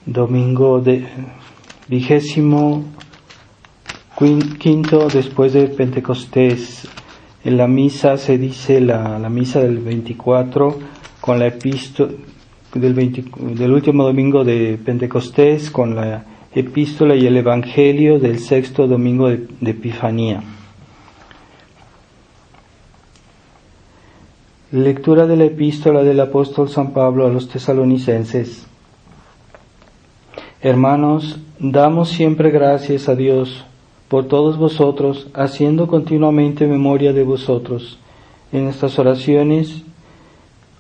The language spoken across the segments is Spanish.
domingo de 25 después de Pentecostés. En la misa se dice la misa del 24 con la epístola del último domingo de Pentecostés, con la epístola y el evangelio del sexto domingo de Epifanía. Lectura de la epístola del apóstol San Pablo a los tesalonicenses. Hermanos, damos siempre gracias a Dios por todos vosotros, haciendo continuamente memoria de vosotros en nuestras oraciones,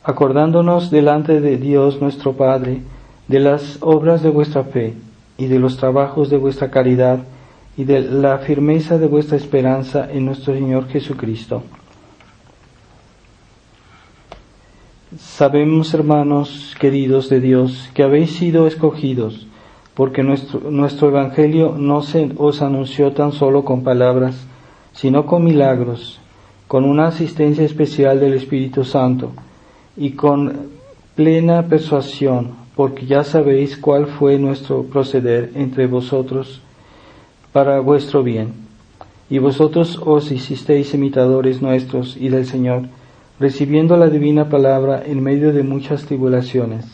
acordándonos delante de Dios nuestro Padre de las obras de vuestra fe y de los trabajos de vuestra caridad y de la firmeza de vuestra esperanza en nuestro Señor Jesucristo. Sabemos, hermanos queridos de Dios, que habéis sido escogidos, porque nuestro Evangelio no se os anunció tan solo con palabras, sino con milagros, con una asistencia especial del Espíritu Santo, y con plena persuasión, porque ya sabéis cuál fue nuestro proceder entre vosotros para vuestro bien. Y vosotros os hicisteis imitadores nuestros y del Señor, recibiendo la divina palabra en medio de muchas tribulaciones,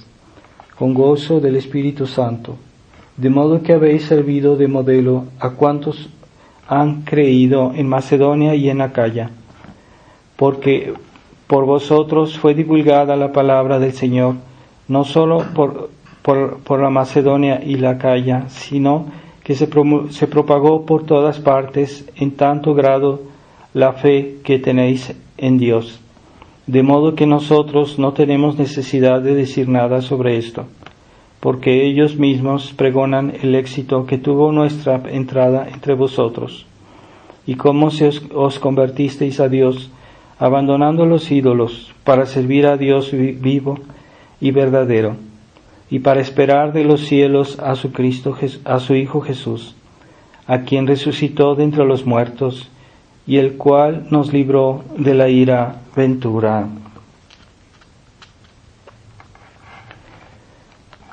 con gozo del Espíritu Santo, de modo que habéis servido de modelo a cuantos han creído en Macedonia y en Acaya, porque por vosotros fue divulgada la palabra del Señor, no solo por la Macedonia y la Acaya, sino que se propagó por todas partes en tanto grado la fe que tenéis en Dios. De modo que nosotros no tenemos necesidad de decir nada sobre esto, porque ellos mismos pregonan el éxito que tuvo nuestra entrada entre vosotros, y cómo os convertisteis a Dios, abandonando los ídolos, para servir a Dios vivo y verdadero, y para esperar de los cielos a su Hijo Jesús, a quien resucitó de entre los muertos, y el cual nos libró de la ira ventura.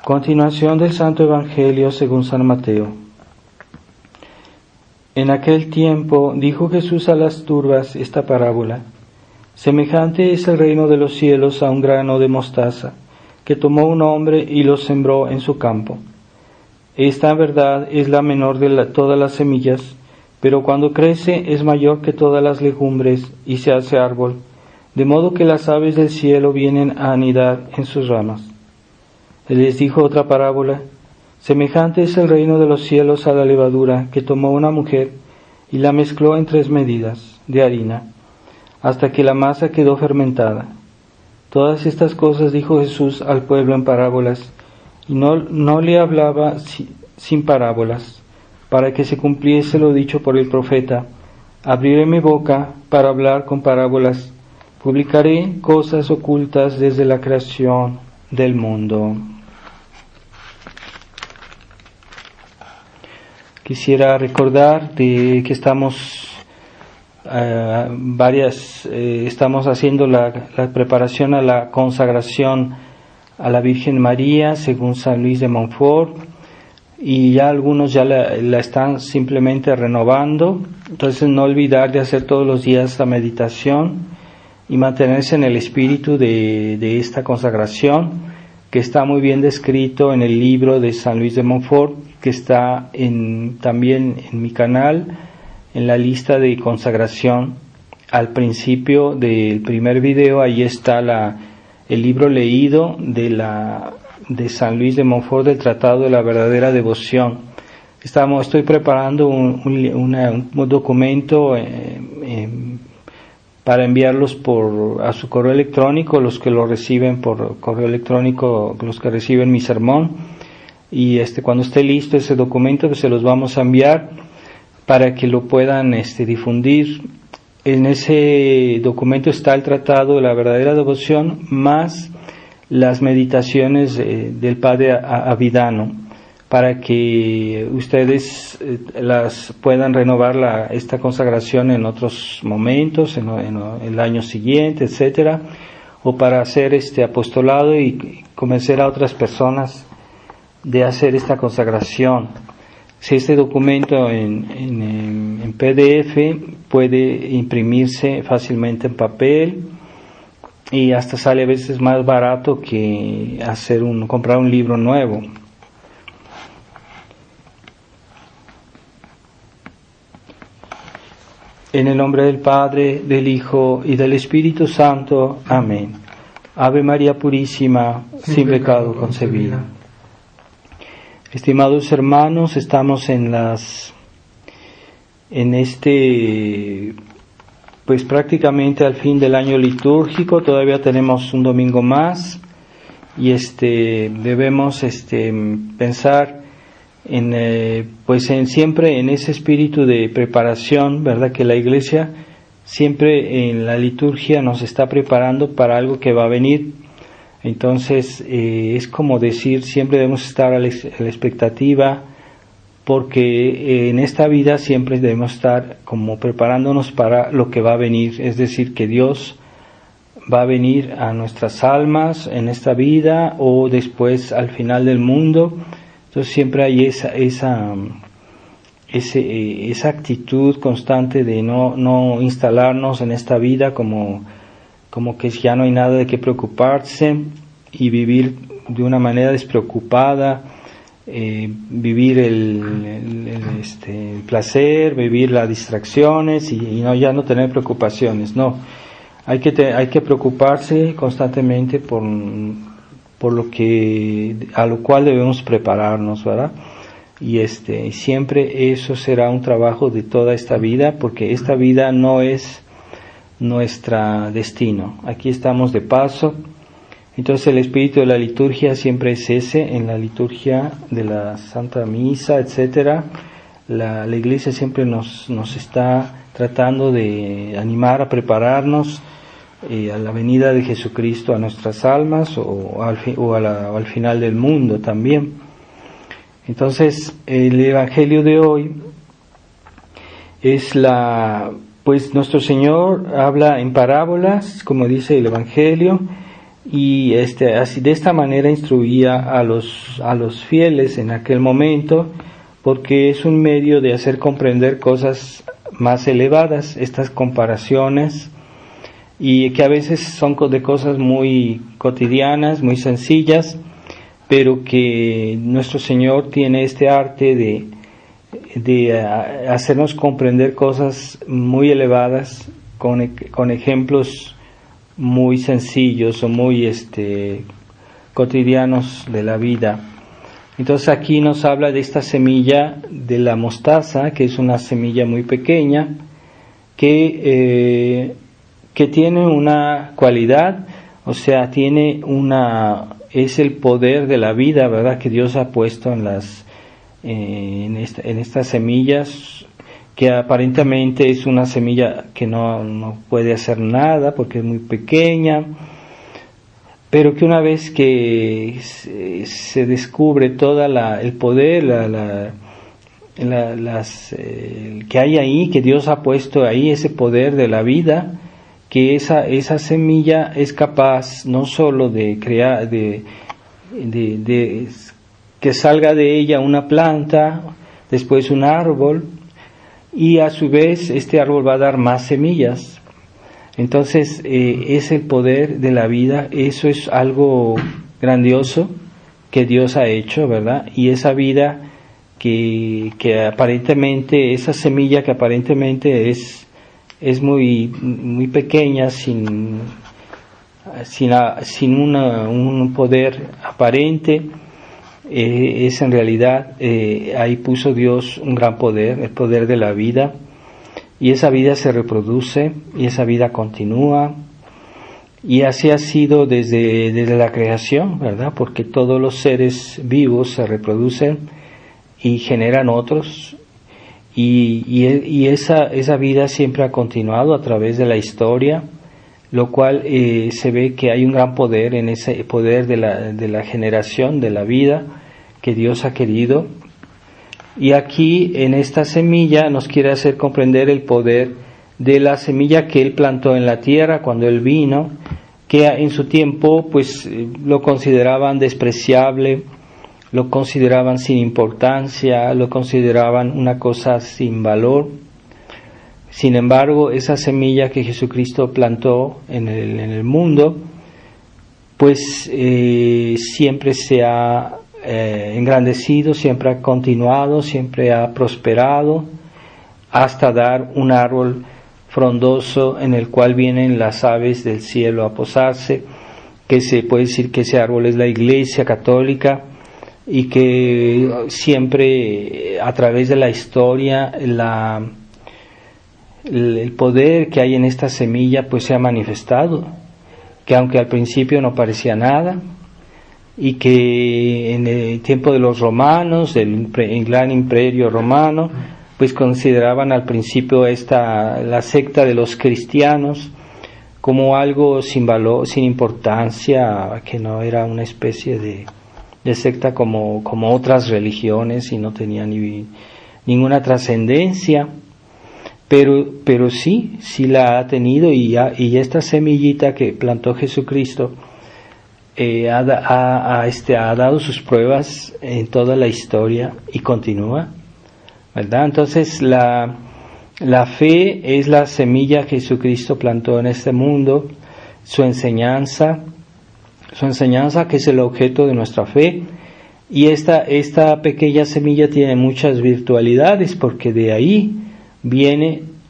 Continuación del Santo Evangelio según San Mateo. En aquel tiempo dijo Jesús a las turbas esta parábola: semejante es el reino de los cielos a un grano de mostaza, que tomó un hombre y lo sembró en su campo. Esta en verdad es la menor de todas las semillas, pero cuando crece es mayor que todas las legumbres y se hace árbol, de modo que las aves del cielo vienen a anidar en sus ramas. Él les dijo otra parábola: semejante es el reino de los cielos a la levadura que tomó una mujer y la mezcló en 3 medidas de harina, hasta que la masa quedó fermentada. Todas estas cosas dijo Jesús al pueblo en parábolas, y no le hablaba sin parábolas, para que se cumpliese lo dicho por el profeta: abriré mi boca para hablar con parábolas, publicaré cosas ocultas desde la creación del mundo. Quisiera recordar de que estamos haciendo la preparación a la consagración a la Virgen María según San Luis de Montfort, y ya algunos ya la están simplemente renovando. Entonces no olvidar de hacer todos los días la meditación y mantenerse en el espíritu de esta consagración, que está muy bien descrito en el libro de San Luis de Montfort, que está también en mi canal, en la lista de consagración. Al principio del primer video, ahí está el libro leído de San Luis de Montfort, del Tratado de la Verdadera Devoción. Estoy preparando un documento para enviarlos a su correo electrónico, los que lo reciben por correo electrónico, los que reciben mi sermón. Y cuando esté listo ese documento, pues se los vamos a enviar para que lo puedan difundir. En ese documento está el Tratado de la Verdadera Devoción, más las meditaciones del Padre Avidano, para que ustedes las puedan renovar esta consagración en otros momentos, en el año siguiente, etcétera, o para hacer apostolado y convencer a otras personas de hacer esta consagración. Si este documento en PDF puede imprimirse fácilmente en papel y hasta sale a veces más barato que comprar un libro nuevo. En el nombre del Padre, del Hijo y del Espíritu Santo. Amén. Ave María Purísima, sin pecado concebida. Estimados hermanos, estamos pues prácticamente al fin del año litúrgico. Todavía tenemos un domingo más y debemos pensar siempre en ese espíritu de preparación, ¿verdad? Que la Iglesia siempre en la liturgia nos está preparando para algo que va a venir. Entonces es como decir, siempre debemos estar a la expectativa, porque en esta vida siempre debemos estar como preparándonos para lo que va a venir, es decir, que Dios va a venir a nuestras almas en esta vida o después al final del mundo. Entonces siempre hay esa actitud constante de no instalarnos en esta vida como que ya no hay nada de qué preocuparse y vivir de una manera despreocupada, vivir el placer, vivir las distracciones y ya no tener preocupaciones. No, hay que preocuparse constantemente por a lo cual debemos prepararnos, ¿verdad? Y siempre eso será un trabajo de toda esta vida, porque esta vida no es nuestro destino. Aquí estamos de paso. Entonces el espíritu de la liturgia siempre es ese, en la liturgia de la Santa Misa, etcétera. La Iglesia siempre nos está tratando de animar a prepararnos a la venida de Jesucristo a nuestras almas o al final del mundo también. Entonces el Evangelio de hoy es pues nuestro Señor habla en parábolas, como dice el Evangelio, y así de esta manera instruía a los fieles en aquel momento, porque es un medio de hacer comprender cosas más elevadas, estas comparaciones, y que a veces son de cosas muy cotidianas, muy sencillas, pero que nuestro Señor tiene este arte de hacernos comprender cosas muy elevadas con ejemplos muy sencillos o muy cotidianos de la vida. Entonces aquí nos habla de esta semilla de la mostaza, que es una semilla muy pequeña, que tiene una cualidad, o sea, es el poder de la vida, ¿verdad?, que Dios ha puesto en estas semillas, que aparentemente es una semilla que no puede hacer nada porque es muy pequeña, pero que una vez que se descubre todo el poder, que hay ahí, que Dios ha puesto ahí, ese poder de la vida, que esa semilla es capaz no solo de crear, de que salga de ella una planta, después un árbol, y a su vez este árbol va a dar más semillas. Entonces es el poder de la vida. Eso es algo grandioso que Dios ha hecho, ¿verdad? Y esa vida que aparentemente, esa semilla que aparentemente es muy muy pequeña, sin un poder aparente, es en realidad, ahí puso Dios un gran poder, el poder de la vida, y esa vida se reproduce y esa vida continúa, y así ha sido desde la creación, ¿verdad? Porque todos los seres vivos se reproducen y generan otros, y esa vida siempre ha continuado a través de la historia, lo cual se ve que hay un gran poder en ese poder de la generación de la vida que Dios ha querido. Y aquí en esta semilla nos quiere hacer comprender el poder de la semilla que Él plantó en la tierra cuando Él vino, que en su tiempo pues lo consideraban despreciable, lo consideraban sin importancia, lo consideraban una cosa sin valor. Sin embargo, esa semilla que Jesucristo plantó en el mundo, pues siempre se ha engrandecido, siempre ha continuado, siempre ha prosperado, hasta dar un árbol frondoso en el cual vienen las aves del cielo a posarse, que se puede decir que ese árbol es la Iglesia Católica, y que siempre a través de la historia el poder que hay en esta semilla pues se ha manifestado, que aunque al principio no parecía nada, y que en el tiempo de los romanos, el gran imperio romano, pues consideraban al principio la secta de los cristianos como algo sin valor, sin importancia, que no era una especie de secta como otras religiones y no tenía ninguna trascendencia, pero sí la ha tenido, y esta semillita que plantó Jesucristo ha dado sus pruebas en toda la historia y continúa, ¿verdad? Entonces la fe es la semilla que Jesucristo plantó en este mundo, su enseñanza que es el objeto de nuestra fe, y esta pequeña semilla tiene muchas virtualidades, porque de ahí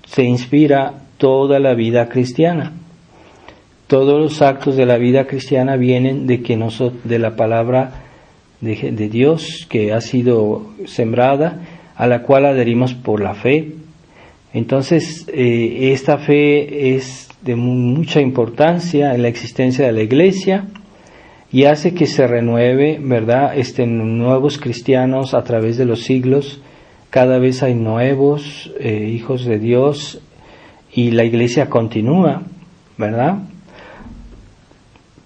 se inspira toda la vida cristiana. Todos los actos de la vida cristiana vienen de la palabra de Dios que ha sido sembrada, a la cual adherimos por la fe. Entonces, esta fe es de mucha importancia en la existencia de la Iglesia, y hace que se renueve, ¿verdad? Nuevos cristianos a través de los siglos. Cada vez hay nuevos hijos de Dios, y la Iglesia continúa, ¿verdad?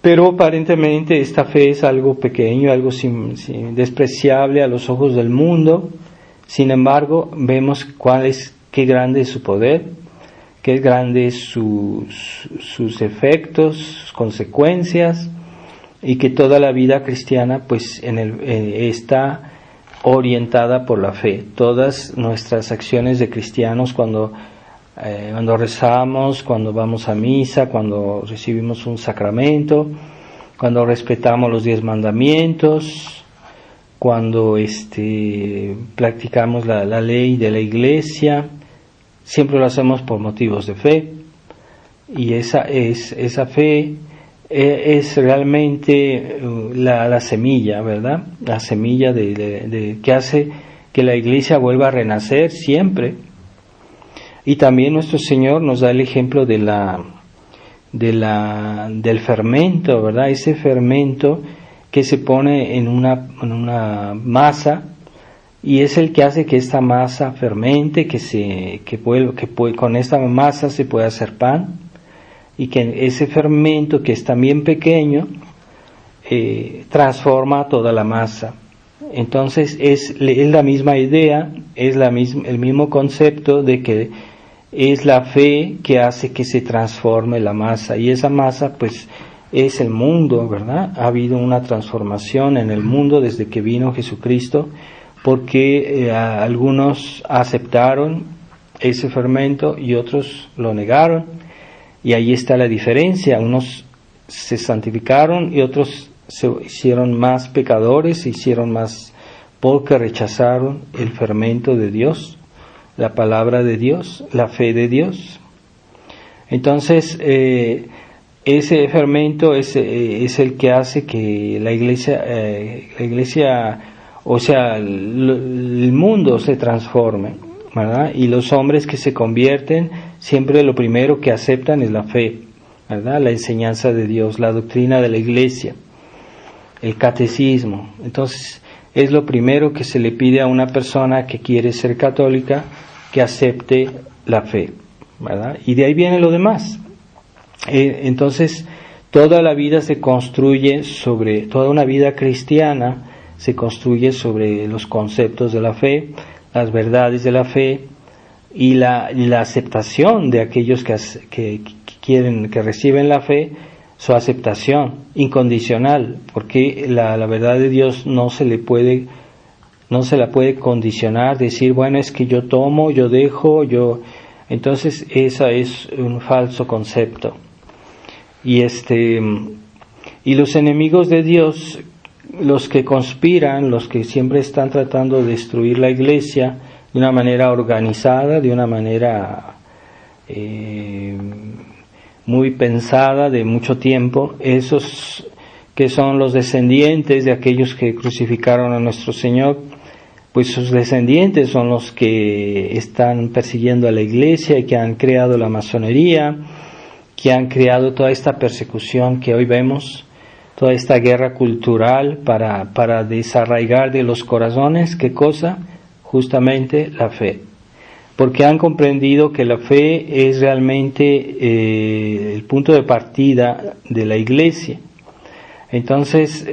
Pero aparentemente esta fe es algo pequeño, algo despreciable a los ojos del mundo. Sin embargo, vemos qué grande es su poder, qué grande sus efectos, sus consecuencias, y que toda la vida cristiana pues está orientada por la fe. Todas nuestras acciones de cristianos, cuando rezamos, cuando vamos a misa, cuando recibimos un sacramento, cuando respetamos los 10 mandamientos, cuando practicamos la ley de la Iglesia, siempre lo hacemos por motivos de fe, y esa fe es realmente la semilla, ¿verdad? La semilla que hace que la Iglesia vuelva a renacer siempre. Y también nuestro Señor nos da el ejemplo del fermento, ¿verdad? Ese fermento que se pone en una masa, y es el que hace que esta masa fermente, con esta masa se puede hacer pan, y que ese fermento, que es también pequeño, transforma toda la masa. Entonces es la misma idea, es el mismo concepto de que es la fe que hace que se transforme la masa, y esa masa pues es el mundo, ¿verdad? Ha habido una transformación en el mundo desde que vino Jesucristo, porque algunos aceptaron ese fermento y otros lo negaron. Y ahí está la diferencia: unos se santificaron y otros se hicieron más pecadores, se hicieron más porque rechazaron el fermento de Dios, la palabra de Dios, la fe de Dios. Entonces, ese fermento es el que hace que la iglesia, o sea, el mundo se transforme, ¿verdad? Y los hombres que se convierten, siempre lo primero que aceptan es la fe, ¿verdad? La enseñanza de Dios, la doctrina de la Iglesia, el catecismo. Entonces, es lo primero que se le pide a una persona que quiere ser católica, que acepte la fe, ¿verdad? Y de ahí viene lo demás. Entonces, toda la vida se construye toda una vida cristiana se construye sobre los conceptos de la fe, las verdades de la fe, y la aceptación de aquellos que reciben la fe su aceptación incondicional, porque la verdad de Dios no se la puede condicionar, decir, bueno, es que yo tomo, yo dejo, entonces esa es un falso concepto. Y los enemigos de Dios, los que conspiran, los que siempre están tratando de destruir la iglesia de una manera organizada, de una manera muy pensada, de mucho tiempo, esos que son los descendientes de aquellos que crucificaron a nuestro Señor, pues sus descendientes son los que están persiguiendo a la iglesia y que han creado la masonería, que han creado toda esta persecución que hoy vemos, toda esta guerra cultural para desarraigar de los corazones, ¿qué cosa? Justamente la fe. Porque han comprendido que la fe es realmente el punto de partida de la iglesia. Entonces,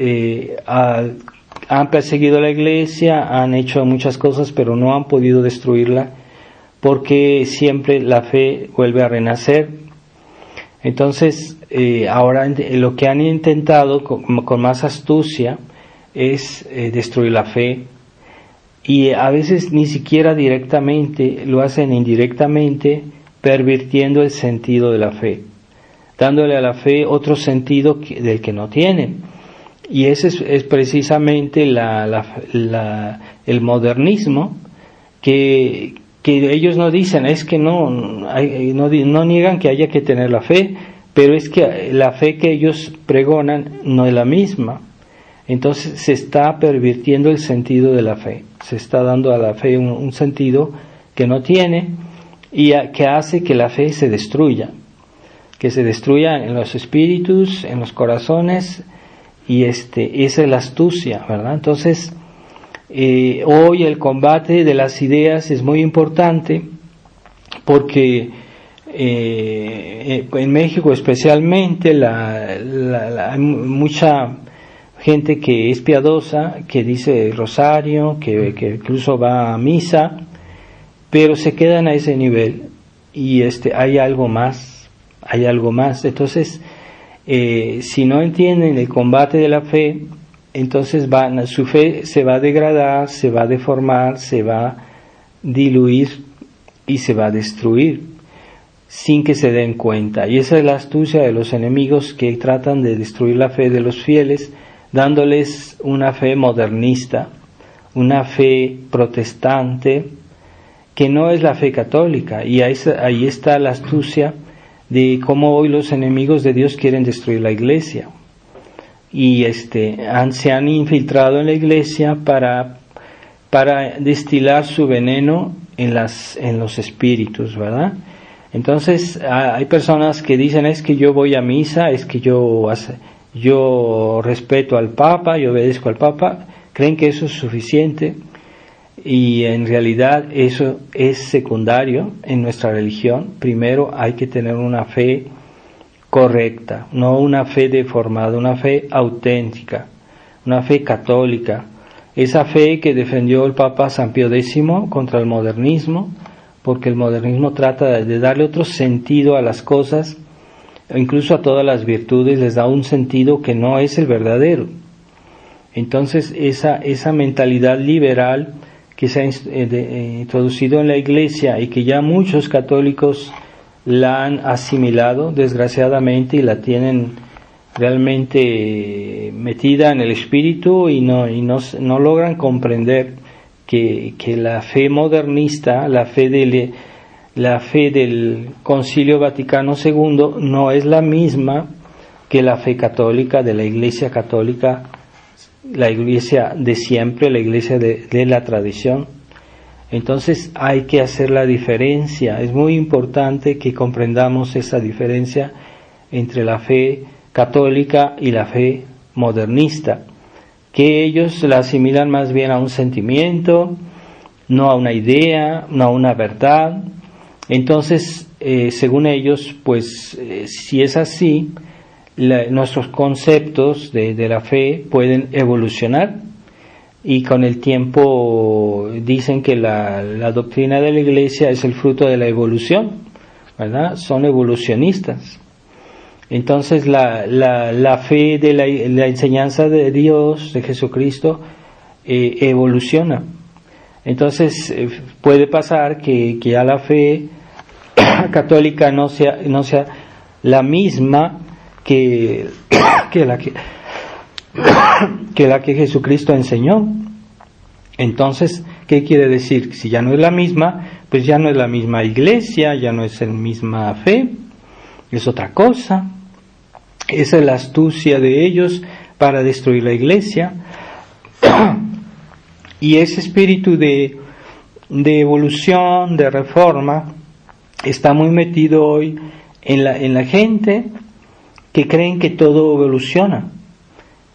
han perseguido a la iglesia, han hecho muchas cosas, pero no han podido destruirla, porque siempre la fe vuelve a renacer. Entonces, ahora lo que han intentado con más astucia es destruir la fe. Y a veces ni siquiera directamente, lo hacen indirectamente, pervirtiendo el sentido de la fe, dándole a la fe otro sentido del que no tiene. Y ese es precisamente el modernismo, que ellos no dicen, es que no niegan que haya que tener la fe, pero es que la fe que ellos pregonan no es la misma. Entonces se está pervirtiendo el sentido de la fe, se está dando a la fe un sentido que no tiene y que hace que la fe se destruya en los espíritus, en los corazones, y esa es la astucia, ¿verdad? Entonces, hoy el combate de las ideas es muy importante porque en México especialmente hay mucha gente que es piadosa, que dice el rosario, que incluso va a misa, pero se quedan a ese nivel y hay algo más. Entonces, si no entienden el combate de la fe, entonces su fe se va a degradar, se va a deformar, se va a diluir y se va a destruir sin que se den cuenta. Y esa es la astucia de los enemigos, que tratan de destruir la fe de los fieles, dándoles una fe modernista, una fe protestante, que no es la fe católica. Y ahí está la astucia de cómo hoy los enemigos de Dios quieren destruir la iglesia. Y se han infiltrado en la iglesia para destilar su veneno en los espíritus, ¿verdad? Entonces hay personas que dicen, es que yo voy a misa, es que yo respeto al Papa, yo obedezco al Papa, creen que eso es suficiente, y en realidad eso es secundario en nuestra religión. Primero hay que tener una fe correcta, no una fe deformada, una fe auténtica, una fe católica, esa fe que defendió el Papa San Pío X contra el modernismo, porque el modernismo trata de darle otro sentido a las cosas, incluso a todas las virtudes les da un sentido que no es el verdadero. Entonces esa mentalidad liberal que se ha introducido en la iglesia y que ya muchos católicos la han asimilado desgraciadamente y la tienen realmente metida en el espíritu y no logran comprender que la fe modernista, la fe del Concilio Vaticano II no es la misma que la fe católica de la Iglesia católica, la Iglesia de siempre, la Iglesia de la tradición. Entonces hay que hacer la diferencia. Es muy importante que comprendamos esa diferencia entre la fe católica y la fe modernista, que ellos la asimilan más bien a un sentimiento, no a una idea, no a una verdad. Entonces, según ellos, pues si es así, nuestros conceptos de la fe pueden evolucionar, y con el tiempo dicen que la doctrina de la Iglesia es el fruto de la evolución, ¿verdad? Son evolucionistas. Entonces la fe de la enseñanza de Dios, de Jesucristo, evoluciona. Entonces puede pasar que ya la fe católica no sea la misma que la que Jesucristo enseñó. Entonces, ¿qué quiere decir? Si ya no es la misma, pues ya no es la misma iglesia, ya no es la misma fe, es otra cosa. Esa es la astucia de ellos para destruir la iglesia. Y ese espíritu de evolución, de reforma, está muy metido hoy en la gente que creen que todo evoluciona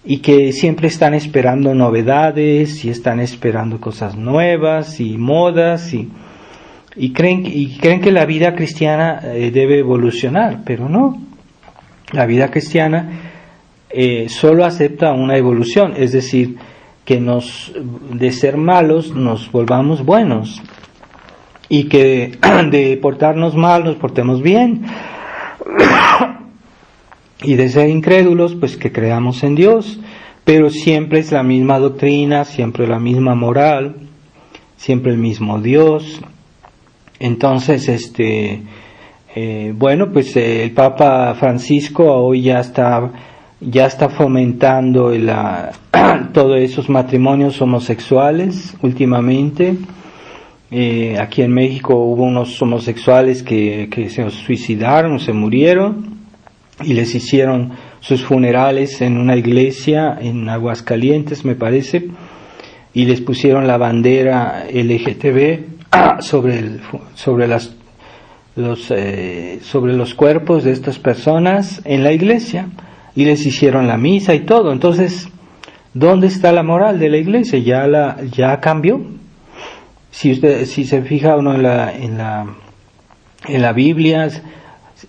y que siempre están esperando novedades y están esperando cosas nuevas y modas y creen que la vida cristiana debe evolucionar, pero no. La vida cristiana solo acepta una evolución, es decir, que de ser malos nos volvamos buenos y que de portarnos mal nos portemos bien y de ser incrédulos pues que creamos en Dios, pero siempre es la misma doctrina, siempre la misma moral, siempre el mismo Dios. Entonces bueno, pues el Papa Francisco hoy ya está fomentando todos esos matrimonios homosexuales últimamente. Aquí en México hubo unos homosexuales que se suicidaron, se murieron y les hicieron sus funerales en una iglesia en Aguascalientes, me parece, y les pusieron la bandera LGTB sobre los cuerpos de estas personas en la iglesia y les hicieron la misa y todo. Entonces, ¿dónde está la moral de la iglesia? Ya cambió. Si se fija uno en la Biblia,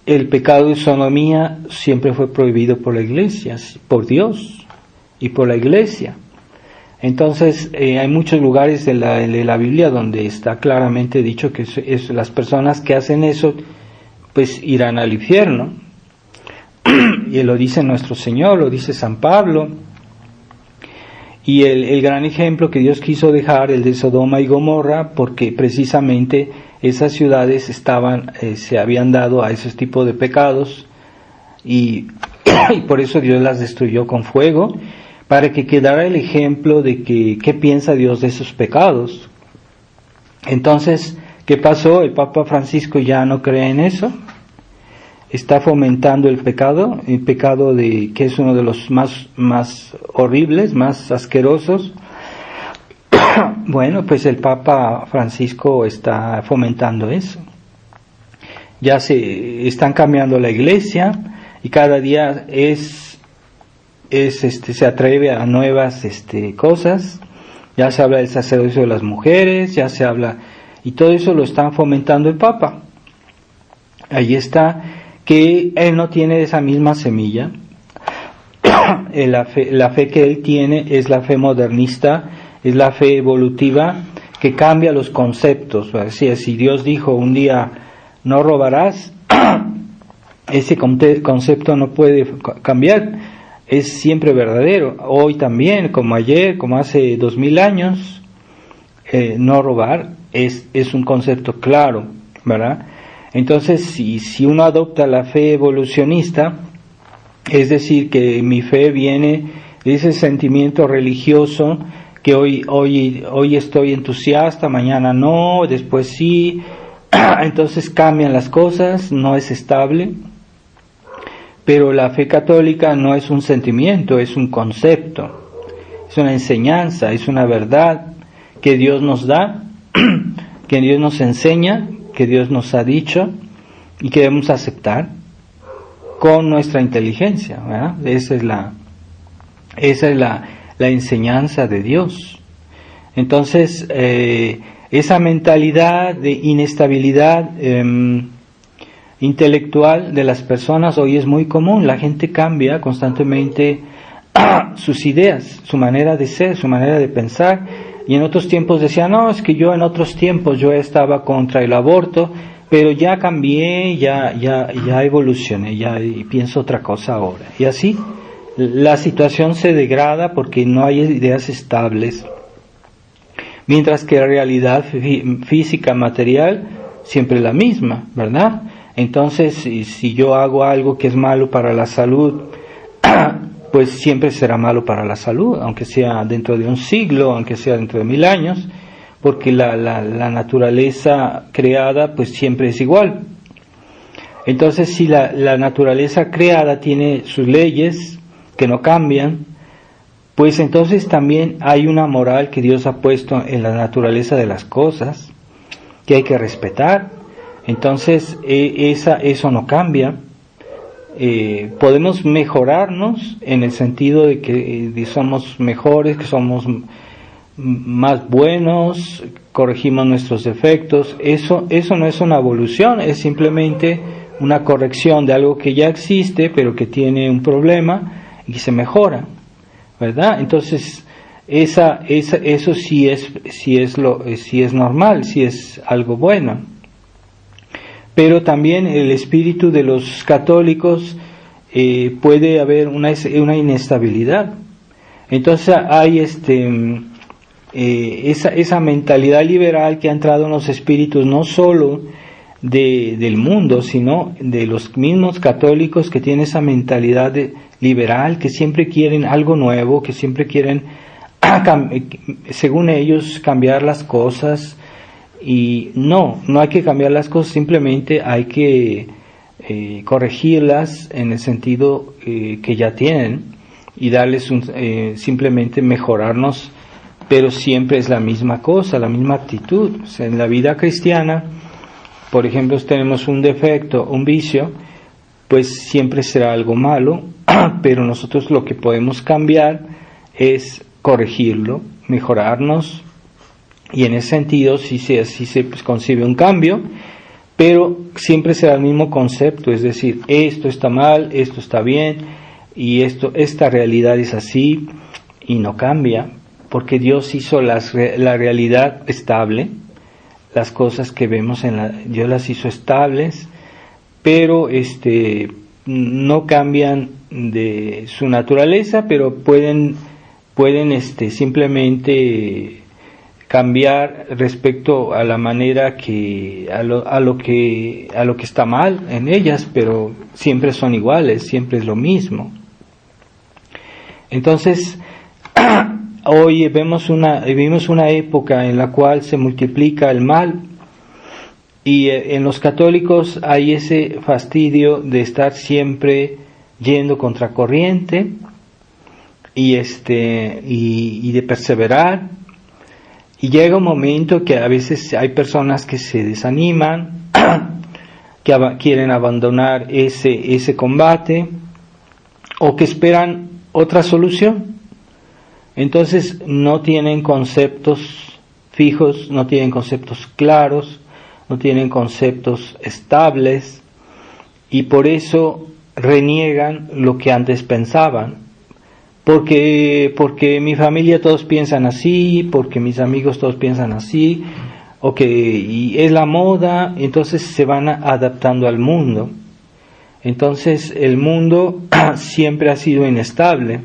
el pecado de sodomía siempre fue prohibido por la iglesia, por Dios y por la iglesia. Entonces hay muchos lugares de la Biblia donde está claramente dicho que las personas que hacen eso pues irán al infierno. Y lo dice nuestro Señor, lo dice San Pablo. Y el gran ejemplo que Dios quiso dejar, el de Sodoma y Gomorra, porque precisamente esas ciudades se habían dado a esos tipos de pecados y por eso Dios las destruyó con fuego, para que quedara el ejemplo de qué piensa Dios de esos pecados. Entonces, ¿qué pasó? El Papa Francisco ya no cree en eso. Está fomentando el pecado que es uno de los más horribles, más asquerosos. Bueno, pues el Papa Francisco está fomentando eso. Ya se están cambiando la iglesia y cada día se atreve a nuevas cosas. Ya se habla del sacerdocio de las mujeres, ya se habla, y todo eso lo están fomentando el Papa. Ahí está, que él no tiene esa misma semilla. La fe que él tiene es la fe modernista, es la fe evolutiva que cambia los conceptos. Si Dios dijo un día no robarás, ese concepto no puede cambiar, es siempre verdadero. Hoy también, como ayer, como hace 2000 años, no robar es un concepto claro, ¿verdad? Entonces, si uno adopta la fe evolucionista, es decir, que mi fe viene de ese sentimiento religioso, que hoy estoy entusiasta, mañana no, después sí, entonces cambian las cosas, no es estable. Pero la fe católica no es un sentimiento, es un concepto, es una enseñanza, es una verdad que Dios nos da, que Dios nos enseña, que Dios nos ha dicho y que debemos aceptar con nuestra inteligencia, ¿verdad? Esa es la enseñanza de Dios. Entonces, esa mentalidad de inestabilidad intelectual de las personas hoy es muy común. La gente cambia constantemente sus ideas, su manera de ser, su manera de pensar, y en otros tiempos decía, no, es que yo en otros tiempos yo estaba contra el aborto, pero ya cambié, ya evolucioné, ya pienso otra cosa ahora. Y así la situación se degrada porque no hay ideas estables, mientras que la realidad física, material, siempre es la misma, ¿verdad? Entonces, si yo hago algo que es malo para la salud, pues siempre será malo para la salud, aunque sea dentro de un siglo, aunque sea dentro de 1000 años, porque la naturaleza creada pues siempre es igual. Entonces, si la naturaleza creada tiene sus leyes que no cambian, pues entonces también hay una moral que Dios ha puesto en la naturaleza de las cosas, que hay que respetar. Entonces, eso no cambia. Podemos mejorarnos en el sentido de que somos mejores, que somos más buenos, corregimos nuestros defectos. Eso no es una evolución, es simplemente una corrección de algo que ya existe, pero que tiene un problema y se mejora, ¿verdad? Entonces, eso sí es normal, sí es algo bueno. Pero también el espíritu de los católicos puede haber una inestabilidad. Entonces hay esa mentalidad liberal que ha entrado en los espíritus no solo del mundo, sino de los mismos católicos que tienen esa mentalidad liberal, que siempre quieren algo nuevo, que siempre quieren, según ellos, cambiar las cosas. Y no hay que cambiar las cosas, simplemente hay que corregirlas en el sentido que ya tienen y darles simplemente mejorarnos, pero siempre es la misma cosa, la misma actitud. O sea, en la vida cristiana, por ejemplo, si tenemos un defecto, un vicio, pues siempre será algo malo, pero nosotros lo que podemos cambiar es corregirlo, mejorarnos. Y en ese sentido sí se concibe un cambio, pero siempre será el mismo concepto, es decir, esto está mal, esto está bien, y esta realidad es así, y no cambia, porque Dios hizo la realidad estable, las cosas que vemos Dios las hizo estables, pero no cambian de su naturaleza, pero pueden simplemente cambiar respecto a la manera a lo que está mal en ellas, pero siempre son iguales, siempre es lo mismo. Entonces, hoy vivimos una época en la cual se multiplica el mal, y en los católicos hay ese fastidio de estar siempre yendo contracorriente y de perseverar. Y llega un momento que a veces hay personas que se desaniman, que quieren abandonar ese combate, o que esperan otra solución. Entonces no tienen conceptos fijos, no tienen conceptos claros, no tienen conceptos estables, y por eso reniegan lo que antes pensaban. Porque mi familia todos piensan así, porque mis amigos todos piensan así, y es la moda, entonces se van adaptando al mundo. Entonces el mundo siempre ha sido inestable,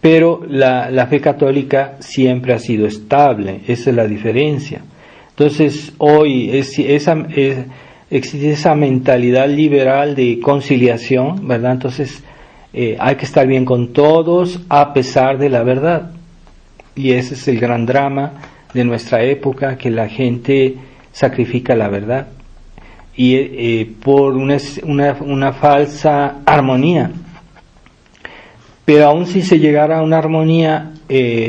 pero la fe católica siempre ha sido estable, esa es la diferencia. Entonces hoy existe esa mentalidad liberal de conciliación, ¿verdad? Entonces hay que estar bien con todos a pesar de la verdad, y ese es el gran drama de nuestra época, que la gente sacrifica la verdad y por una falsa armonía. Pero aun si se llegara a una armonía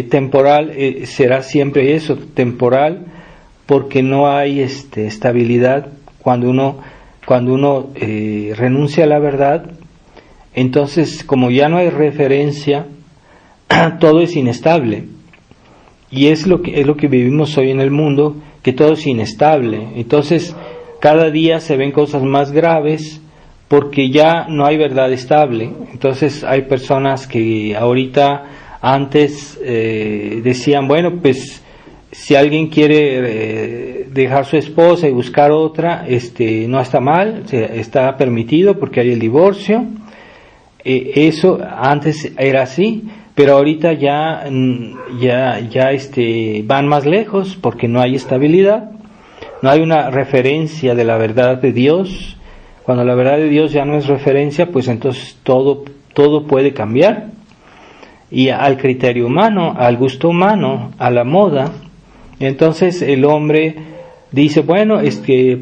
temporal, será siempre eso, temporal, porque no hay estabilidad. Cuando uno renuncia a la verdad, entonces, como ya no hay referencia, todo es inestable. Y es lo que vivimos hoy en el mundo, que todo es inestable. Entonces, cada día se ven cosas más graves porque ya no hay verdad estable. Entonces, hay personas que antes decían, bueno, pues si alguien quiere dejar su esposa y buscar otra, no está mal, está permitido porque hay el divorcio. Eso antes era así, pero ahorita ya van más lejos porque no hay estabilidad, no hay una referencia de la verdad de Dios. Cuando la verdad de Dios ya no es referencia, pues entonces todo puede cambiar, y al criterio humano, al gusto humano, a la moda. Entonces el hombre dice, bueno,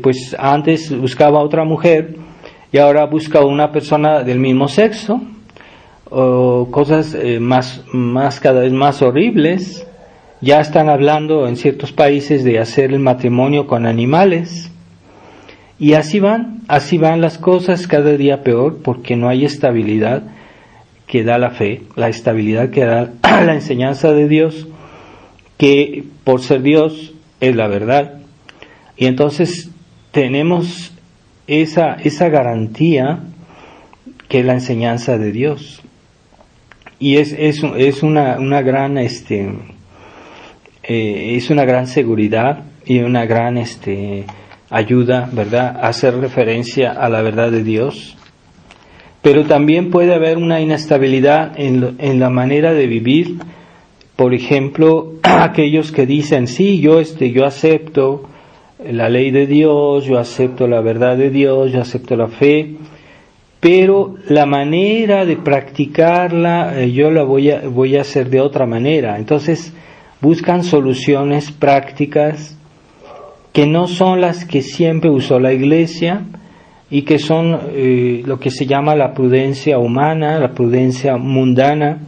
pues antes buscaba otra mujer y ahora busca una persona del mismo sexo, o cosas cada vez más horribles. Ya están hablando en ciertos países de hacer el matrimonio con animales, y así van las cosas cada día peor, porque no hay estabilidad que da la fe, la estabilidad que da la enseñanza de Dios, que por ser Dios es la verdad. Y entonces tenemos esa garantía que es la enseñanza de Dios, y es una gran es una gran seguridad y una gran ayuda, ¿verdad?, hacer referencia a la verdad de Dios. Pero también puede haber una inestabilidad en la manera de vivir. Por ejemplo, aquellos que dicen, sí, yo acepto la ley de Dios, yo acepto la verdad de Dios, yo acepto la fe, pero la manera de practicarla yo la voy a hacer de otra manera. Entonces buscan soluciones prácticas que no son las que siempre usó la Iglesia, y que son lo que se llama la prudencia humana, la prudencia mundana,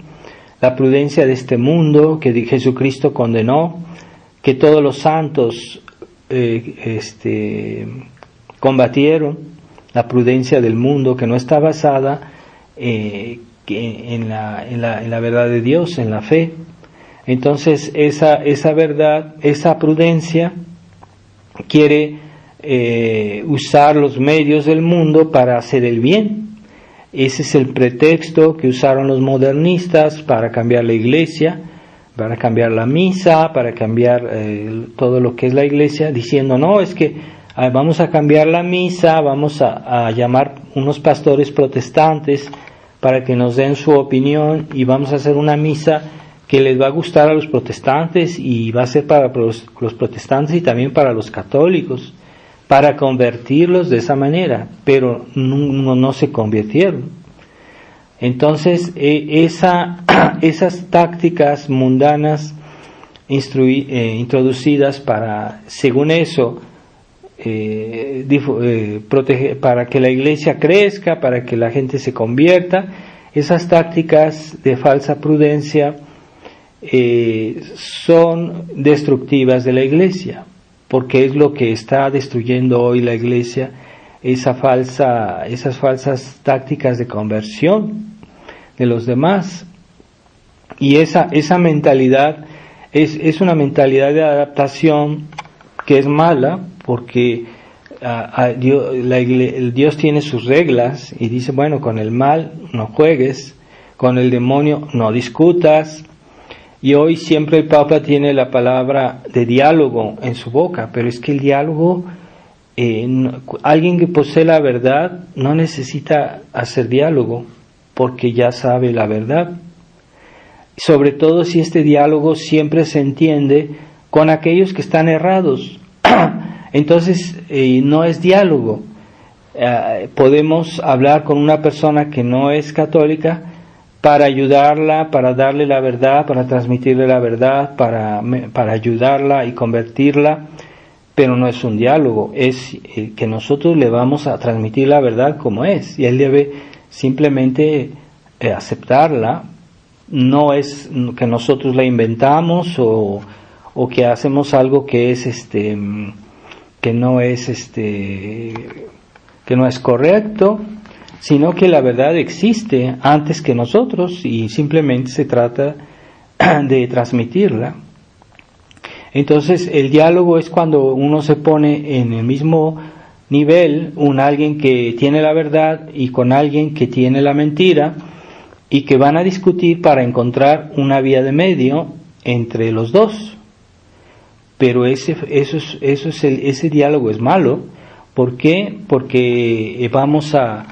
la prudencia de este mundo que Jesucristo condenó, que todos los santos combatieron, la prudencia del mundo, que no está basada en la verdad de Dios, en la fe. Entonces esa verdad, esa prudencia quiere usar los medios del mundo para hacer el bien. Ese es el pretexto que usaron los modernistas para cambiar la iglesia, para cambiar la misa, para cambiar todo lo que es la iglesia, diciendo, no, es que vamos a cambiar la misa, vamos a llamar unos pastores protestantes para que nos den su opinión, y vamos a hacer una misa que les va a gustar a los protestantes, y va a ser para los protestantes y también para los católicos, para convertirlos de esa manera, pero no se convirtieron. Entonces esas tácticas mundanas introducidas para, según eso, para que la iglesia crezca, para que la gente se convierta, esas tácticas de falsa prudencia son destructivas de la iglesia, porque es lo que está destruyendo hoy la iglesia, esas falsas tácticas de conversión de los demás. Y esa mentalidad es una mentalidad de adaptación que es mala, porque Dios tiene sus reglas y dice, bueno, con el mal no juegues, con el demonio no discutas. Y hoy siempre el Papa tiene la palabra de diálogo en su boca, pero es que el diálogo, alguien que posee la verdad no necesita hacer diálogo, porque ya sabe la verdad. Sobre todo si este diálogo siempre se entiende con aquellos que están errados. Entonces no es diálogo. Podemos hablar con una persona que no es católica para ayudarla, para darle la verdad, para transmitirle la verdad, para ayudarla y convertirla, pero no es un diálogo, es que nosotros le vamos a transmitir la verdad como es, y él debe simplemente aceptarla. No es que nosotros la inventamos o que hacemos algo que es que no es correcto, sino que la verdad existe antes que nosotros y simplemente se trata de transmitirla. Entonces el diálogo es cuando uno se pone en el mismo nivel, alguien que tiene la verdad y con alguien que tiene la mentira, y que van a discutir para encontrar una vía de medio entre los dos. pero ese diálogo es malo. ¿Por qué? Porque vamos a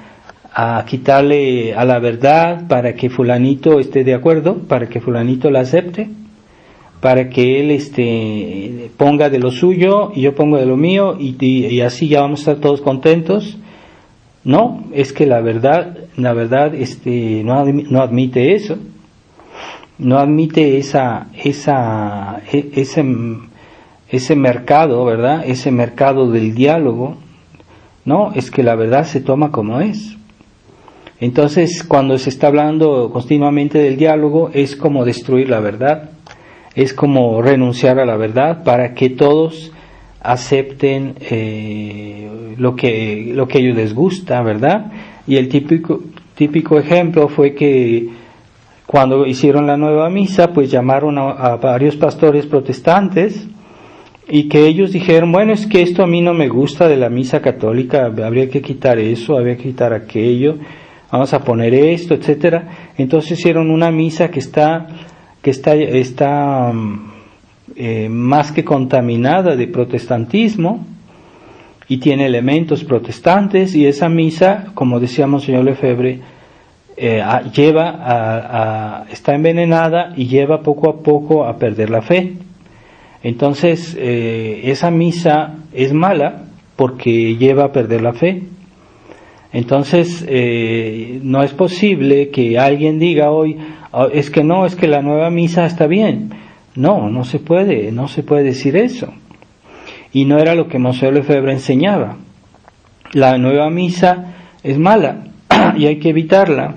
quitarle a la verdad para que fulanito esté de acuerdo, para que fulanito la acepte, para que él ponga de lo suyo y yo pongo de lo mío y así ya vamos a estar todos contentos. No, es que la verdad no admite eso, no admite ese mercado, ¿verdad? Ese mercado del diálogo. No, es que la verdad se toma como es. Entonces, cuando se está hablando continuamente del diálogo, es como destruir la verdad, es como renunciar a la verdad para que todos acepten lo que a ellos les gusta, ¿verdad? Y el típico ejemplo fue que cuando hicieron la nueva misa, pues llamaron a varios pastores protestantes y que ellos dijeron, bueno, es que esto a mí no me gusta de la misa católica, habría que quitar eso, habría que quitar aquello, vamos a poner esto, etcétera. Entonces hicieron una misa que está más que contaminada de protestantismo y tiene elementos protestantes, y esa misa, como decía Monseñor Lefebvre, está envenenada y lleva poco a poco a perder la fe. Entonces esa misa es mala porque lleva a perder la fe. Entonces no es posible que alguien diga hoy, es que la nueva misa está bien. No se puede decir eso. Y no era lo que Monseñor Lefebvre enseñaba. La nueva misa es mala y hay que evitarla.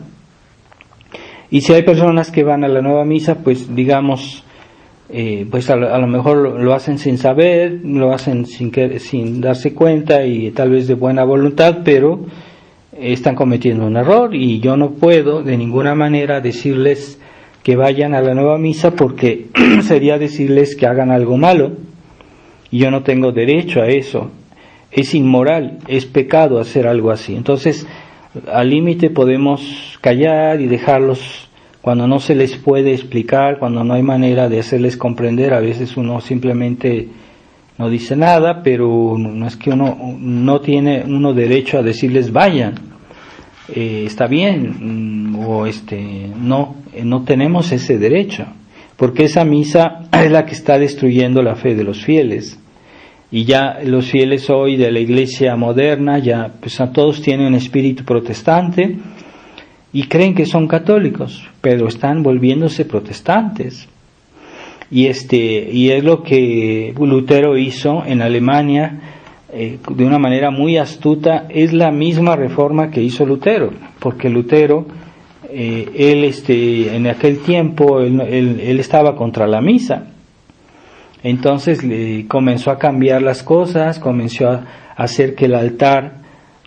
Y si hay personas que van a la nueva misa, pues digamos, pues a lo mejor lo hacen sin saber, lo hacen sin darse cuenta y tal vez de buena voluntad, pero están cometiendo un error, y yo no puedo de ninguna manera decirles que vayan a la nueva misa, porque sería decirles que hagan algo malo, y yo no tengo derecho a eso. Es inmoral, es pecado hacer algo así. Entonces, al límite podemos callar y dejarlos cuando no se les puede explicar, cuando no hay manera de hacerles comprender. A veces uno simplemente no dice nada, pero no es que uno no tiene derecho a decirles vayan, está bien, o no tenemos ese derecho, porque esa misa es la que está destruyendo la fe de los fieles. Y ya los fieles hoy de la iglesia moderna, ya pues a todos tienen un espíritu protestante y creen que son católicos, pero están volviéndose protestantes. Y es lo que Lutero hizo en Alemania, de una manera muy astuta. Es la misma reforma que hizo Lutero, porque Lutero, en aquel tiempo, él estaba contra la misa. Entonces comenzó a cambiar las cosas, comenzó a hacer que el altar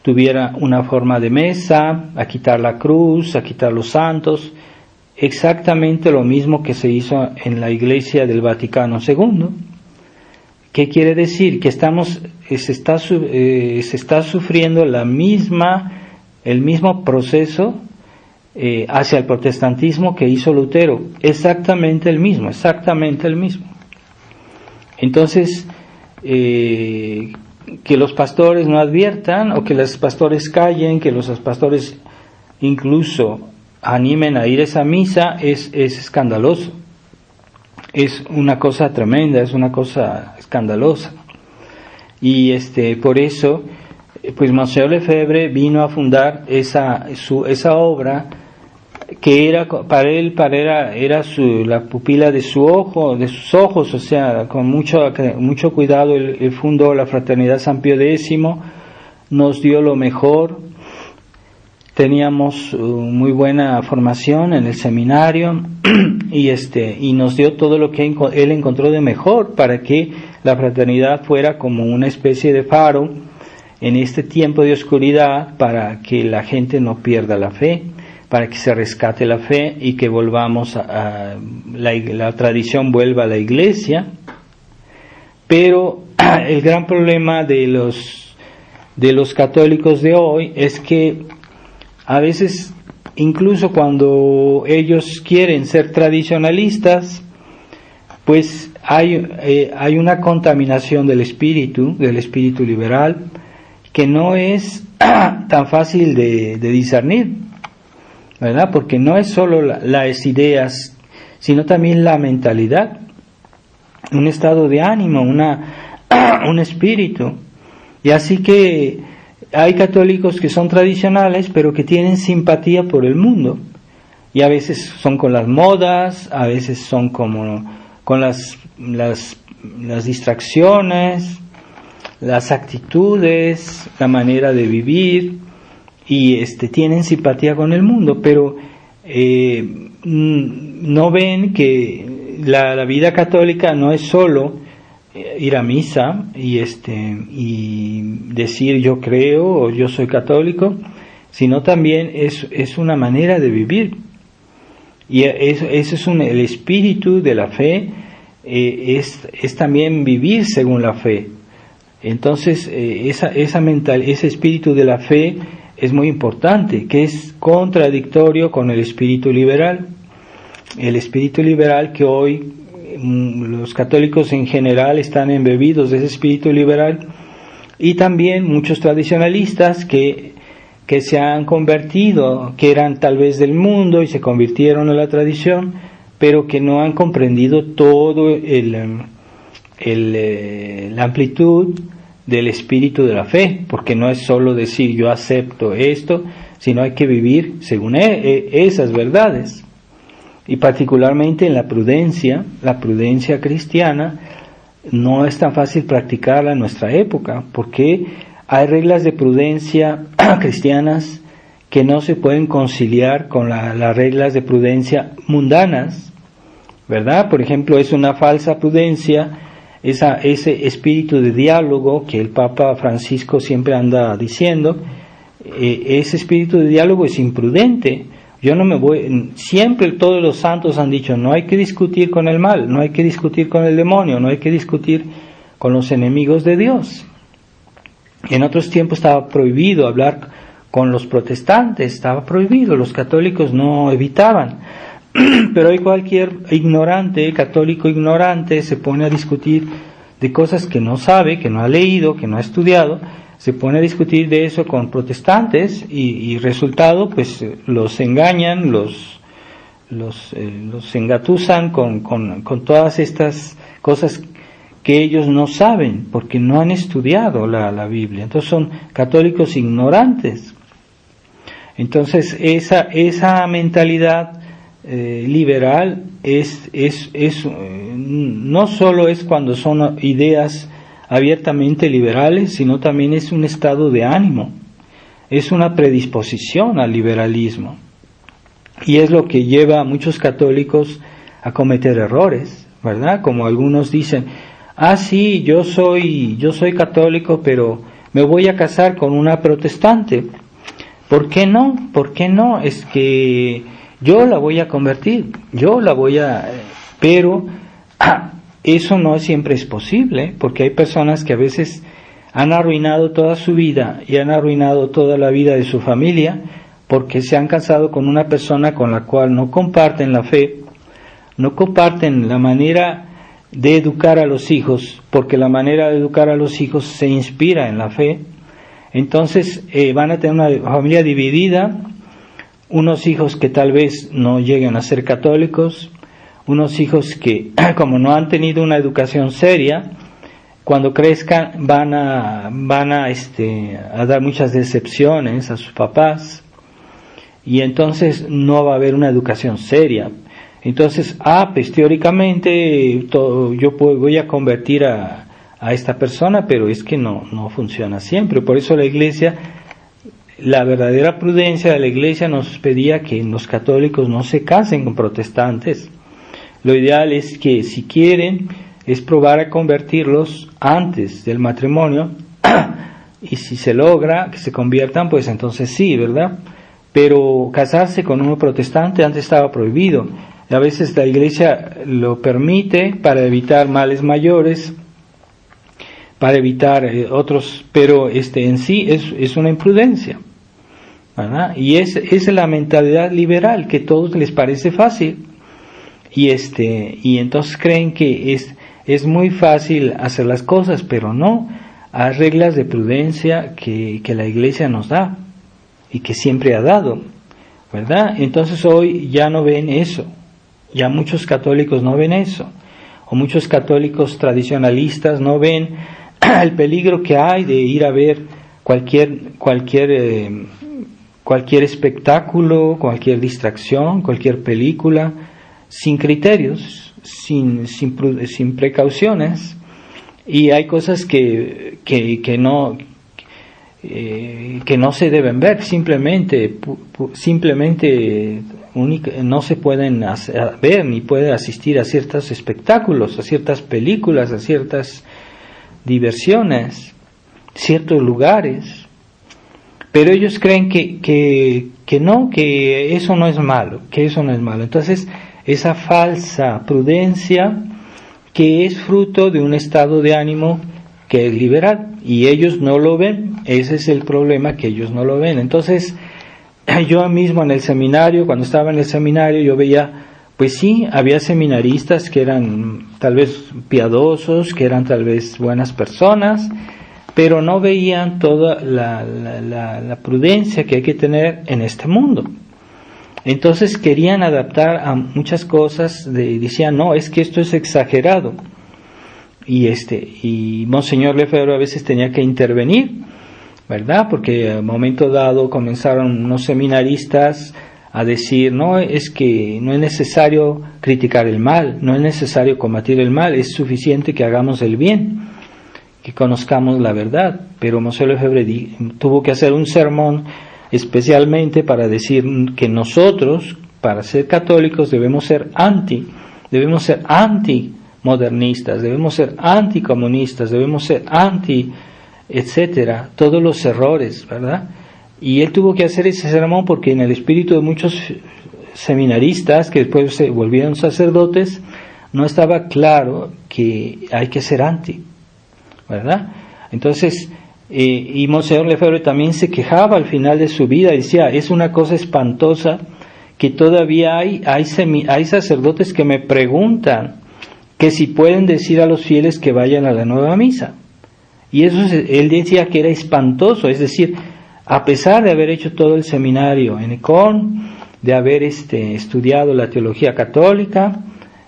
tuviera una forma de mesa, a quitar la cruz, a quitar los santos, exactamente lo mismo que se hizo en la Iglesia del Vaticano II. ¿Qué quiere decir? Que se está sufriendo el mismo proceso hacia el protestantismo que hizo Lutero, exactamente el mismo. Entonces, que los pastores no adviertan, o que los pastores callen, que los pastores incluso animen a ir a esa misa, es escandaloso. Es una cosa tremenda, es una cosa escandalosa. Y por eso, pues Monseñor Lefebvre vino a fundar esa obra, que era para él la pupila de sus ojos, o sea, con mucho cuidado él fundó la Fraternidad San Pío X, nos dio lo mejor. Teníamos muy buena formación en el seminario y nos dio todo lo que él encontró de mejor para que la fraternidad fuera como una especie de faro en este tiempo de oscuridad, para que la gente no pierda la fe, para que se rescate la fe y que volvamos la tradición vuelva a la iglesia. Pero el gran problema de los católicos de hoy es que a veces, incluso cuando ellos quieren ser tradicionalistas, pues hay una contaminación del espíritu liberal, que no es tan fácil de discernir, ¿verdad? Porque no es solo las ideas, sino también la mentalidad, un estado de ánimo, un espíritu. Y así que hay católicos que son tradicionales, pero que tienen simpatía por el mundo. Y a veces son con las modas, a veces son como con las distracciones, las actitudes, la manera de vivir, y tienen simpatía con el mundo, pero no ven que la vida católica no es solo ir a misa y decir yo creo o yo soy católico, sino también es una manera de vivir. Y eso es el espíritu de la fe, es también vivir según la fe. Entonces ese espíritu de la fe es muy importante, que es contradictorio con el espíritu liberal. El espíritu liberal, que hoy los católicos en general están embebidos de ese espíritu liberal, y también muchos tradicionalistas que se han convertido, que eran tal vez del mundo y se convirtieron a la tradición, pero que no han comprendido todo la amplitud del espíritu de la fe, porque no es solo decir yo acepto esto, sino hay que vivir según esas verdades. Y particularmente en la prudencia cristiana no es tan fácil practicarla en nuestra época, porque hay reglas de prudencia cristianas que no se pueden conciliar con las reglas de prudencia mundanas, ¿verdad? Por ejemplo, es una falsa prudencia, ese espíritu de diálogo que el Papa Francisco siempre anda diciendo, ese espíritu de diálogo es imprudente. Siempre todos los santos han dicho, no hay que discutir con el mal, no hay que discutir con el demonio, no hay que discutir con los enemigos de Dios. En otros tiempos estaba prohibido hablar con los protestantes, estaba prohibido, los católicos no evitaban. Pero hoy cualquier católico ignorante, se pone a discutir de cosas que no sabe, que no ha leído, que no ha estudiado, se pone a discutir de eso con protestantes y resultado, pues los engañan, los engatusan con todas estas cosas que ellos no saben, porque no han estudiado la Biblia. Entonces son católicos ignorantes. Entonces esa mentalidad liberal no solo es cuando son ideas abiertamente liberales, sino también es un estado de ánimo, es una predisposición al liberalismo, y es lo que lleva a muchos católicos a cometer errores, ¿verdad? Como algunos dicen, sí, yo soy católico, pero me voy a casar con una protestante. ¿Por qué no? ¿Por qué no? Es que yo la voy a convertir, pero eso no siempre es posible, porque hay personas que a veces han arruinado toda su vida y han arruinado toda la vida de su familia porque se han casado con una persona con la cual no comparten la fe, no comparten la manera de educar a los hijos, porque la manera de educar a los hijos se inspira en la fe. Entonces van a tener una familia dividida, unos hijos que tal vez no lleguen a ser católicos, unos hijos que, como no han tenido una educación seria, cuando crezcan van a dar muchas decepciones a sus papás, y entonces no va a haber una educación seria. Entonces, pues teóricamente yo voy a convertir a esta persona, pero es que no funciona siempre. Por eso la Iglesia, la verdadera prudencia de la Iglesia nos pedía que los católicos no se casen con protestantes. Lo ideal es que, si quieren, es probar a convertirlos antes del matrimonio, y si se logra que se conviertan, pues entonces sí, ¿verdad? Pero casarse con un protestante antes estaba prohibido. A veces la Iglesia lo permite para evitar males mayores, para evitar otros, pero en sí es una imprudencia, ¿verdad? Y es la mentalidad liberal, que a todos les parece fácil. y entonces creen que es muy fácil hacer las cosas, pero no. Hay reglas de prudencia que la Iglesia nos da y que siempre ha dado, ¿verdad? Entonces hoy ya no ven eso, ya muchos católicos no ven eso, o muchos católicos tradicionalistas no ven el peligro que hay de ir a ver cualquier espectáculo, cualquier distracción, cualquier película, sin criterios, sin precauciones, y hay cosas que no se deben ver, simplemente no se pueden ver ni puede asistir a ciertos espectáculos, a ciertas películas, a ciertas diversiones, ciertos lugares, pero ellos creen que eso no es malo, Entonces, esa falsa prudencia que es fruto de un estado de ánimo que es liberal, y ellos no lo ven. Ese es el problema, que ellos no lo ven. Entonces, yo mismo en el seminario, cuando estaba en el seminario, yo veía, pues sí, había seminaristas que eran tal vez piadosos, que eran tal vez buenas personas, pero no veían toda la prudencia que hay que tener en este mundo. Entonces querían adaptar a muchas cosas, decían, no, es que esto es exagerado. Y Monseñor Lefebvre a veces tenía que intervenir, ¿verdad? Porque a un momento dado comenzaron unos seminaristas a decir, no, es que no es necesario criticar el mal, no es necesario combatir el mal, es suficiente que hagamos el bien, que conozcamos la verdad. Pero Monseñor Lefebvre tuvo que hacer un sermón especialmente para decir que nosotros, para ser católicos, debemos ser antimodernistas, debemos ser anticomunistas, debemos ser etcétera, todos los errores, ¿verdad? Y él tuvo que hacer ese sermón porque en el espíritu de muchos seminaristas que después se volvieron sacerdotes, no estaba claro que hay que ser ¿verdad? Entonces, y Monseñor Lefebvre también se quejaba al final de su vida, decía, es una cosa espantosa que todavía hay sacerdotes que me preguntan que si pueden decir a los fieles que vayan a la nueva misa. Y eso él decía que era espantoso, es decir, a pesar de haber hecho todo el seminario en Econ, de haber estudiado la teología católica,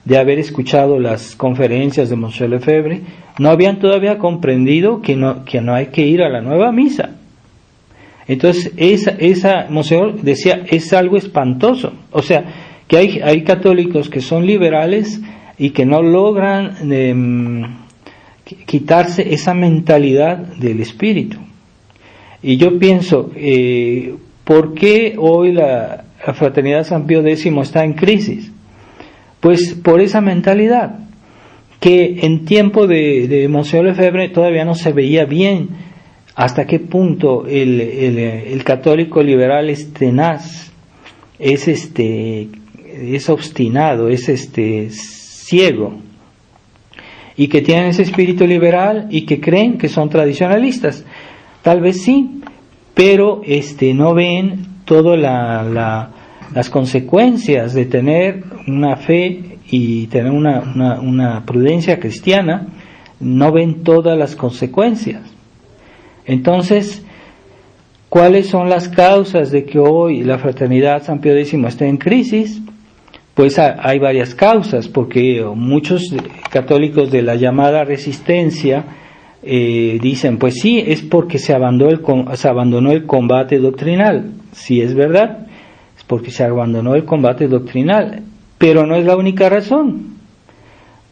de haber escuchado las conferencias de Monseñor Lefebvre, no habían todavía comprendido que no hay que ir a la nueva misa. Entonces, Monseñor decía, es algo espantoso. O sea, que hay católicos que son liberales y que no logran quitarse esa mentalidad del espíritu. Y yo pienso, ¿por qué hoy la Fraternidad San Pío X está en crisis? Pues por esa mentalidad, que en tiempo de Monseñor Lefebvre todavía no se veía bien hasta qué punto el católico liberal es tenaz, es obstinado, es ciego, y que tienen ese espíritu liberal y que creen que son tradicionalistas. Tal vez sí, pero no ven todas las consecuencias de tener una fe y tener una prudencia cristiana, no ven todas las consecuencias. Entonces, ¿cuáles son las causas de que hoy la Fraternidad San Pío X esté en crisis? Pues hay varias causas, porque muchos católicos de la llamada resistencia dicen, pues sí, es porque se abandonó el combate doctrinal. Sí, es verdad, es porque se abandonó el combate doctrinal, pero no es la única razón,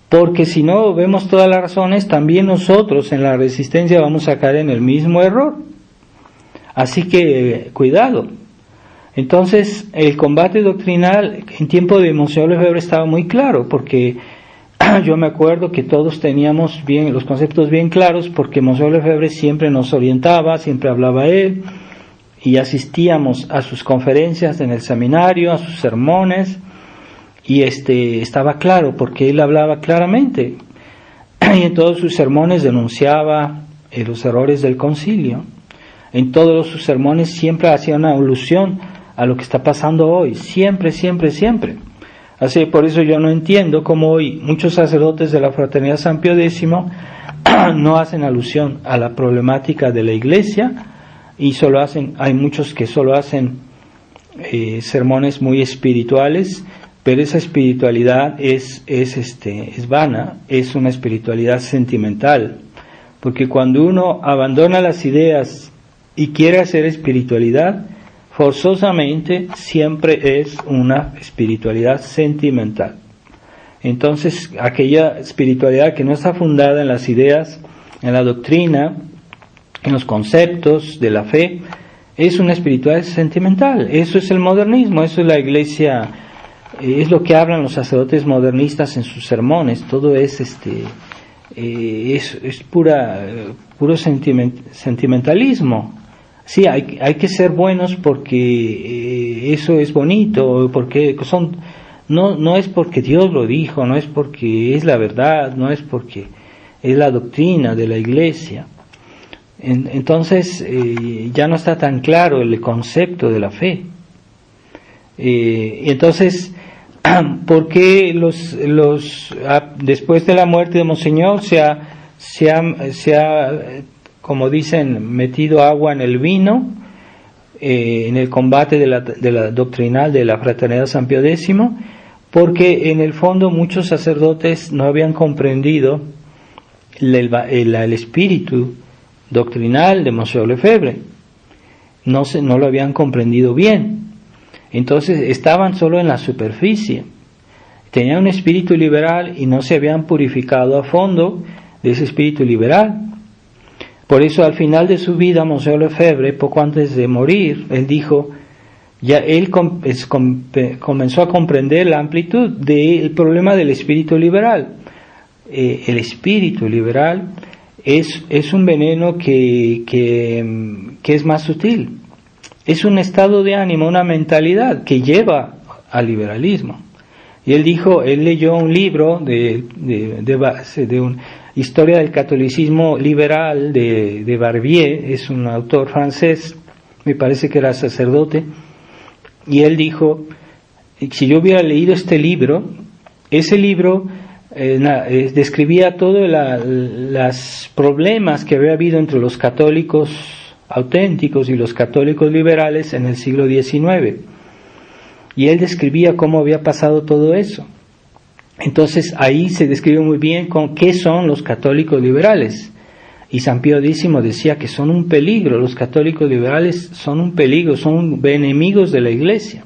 porque si no vemos todas las razones, también nosotros en la resistencia vamos a caer en el mismo error. Así que cuidado. Entonces, el combate doctrinal en tiempo de Monseñor Lefebvre estaba muy claro, porque yo me acuerdo que todos teníamos bien los conceptos bien claros, porque Monseñor Lefebvre siempre nos orientaba, siempre hablaba él, y asistíamos a sus conferencias en el seminario, a sus sermones, y estaba claro, porque él hablaba claramente, y en todos sus sermones denunciaba los errores del concilio. En todos sus sermones siempre hacía una alusión a lo que está pasando hoy, siempre, Así, por eso yo no entiendo cómo hoy muchos sacerdotes de la Fraternidad San Pío X no hacen alusión a la problemática de la Iglesia y hay muchos que solo hacen sermones muy espirituales, pero esa espiritualidad es vana, es una espiritualidad sentimental, porque cuando uno abandona las ideas y quiere hacer espiritualidad, forzosamente siempre es una espiritualidad sentimental. Entonces, aquella espiritualidad que no está fundada en las ideas, en la doctrina, en los conceptos de la fe, es una espiritualidad sentimental. Eso es el modernismo, eso es la Iglesia, es lo que hablan los sacerdotes modernistas en sus sermones. Todo es puro sentimentalismo. Sí, hay que ser buenos porque eso es bonito, porque no es porque Dios lo dijo, no es porque es la verdad, no es porque es la doctrina de la Iglesia. Entonces ya no está tan claro el concepto de la fe. Entonces, ¿por qué después de la muerte de Monseñor se ha, como dicen, metido agua en el vino en el combate de la doctrinal de la Fraternidad San Pío X? Porque en el fondo muchos sacerdotes no habían comprendido el espíritu doctrinal de Monsieur Lefebvre, no lo habían comprendido bien. Entonces estaban solo en la superficie, tenían un espíritu liberal y no se habían purificado a fondo de ese espíritu liberal. Por eso al final de su vida, Monsieur Lefebvre, poco antes de morir, él dijo, él comenzó a comprender la amplitud del problema del espíritu liberal. El espíritu liberal es un veneno que es más sutil. Es un estado de ánimo, una mentalidad que lleva al liberalismo. Y él leyó un libro de una historia del catolicismo liberal de Barbier, es un autor francés, me parece que era sacerdote, y él dijo, si yo hubiera leído ese libro describía todos los problemas que había habido entre los católicos auténticos y los católicos liberales en el siglo XIX, y él describía cómo había pasado todo eso. Entonces ahí se describe muy bien qué son los católicos liberales, y San Pío X decía que son un peligro. Los católicos liberales son un peligro, son enemigos de la Iglesia.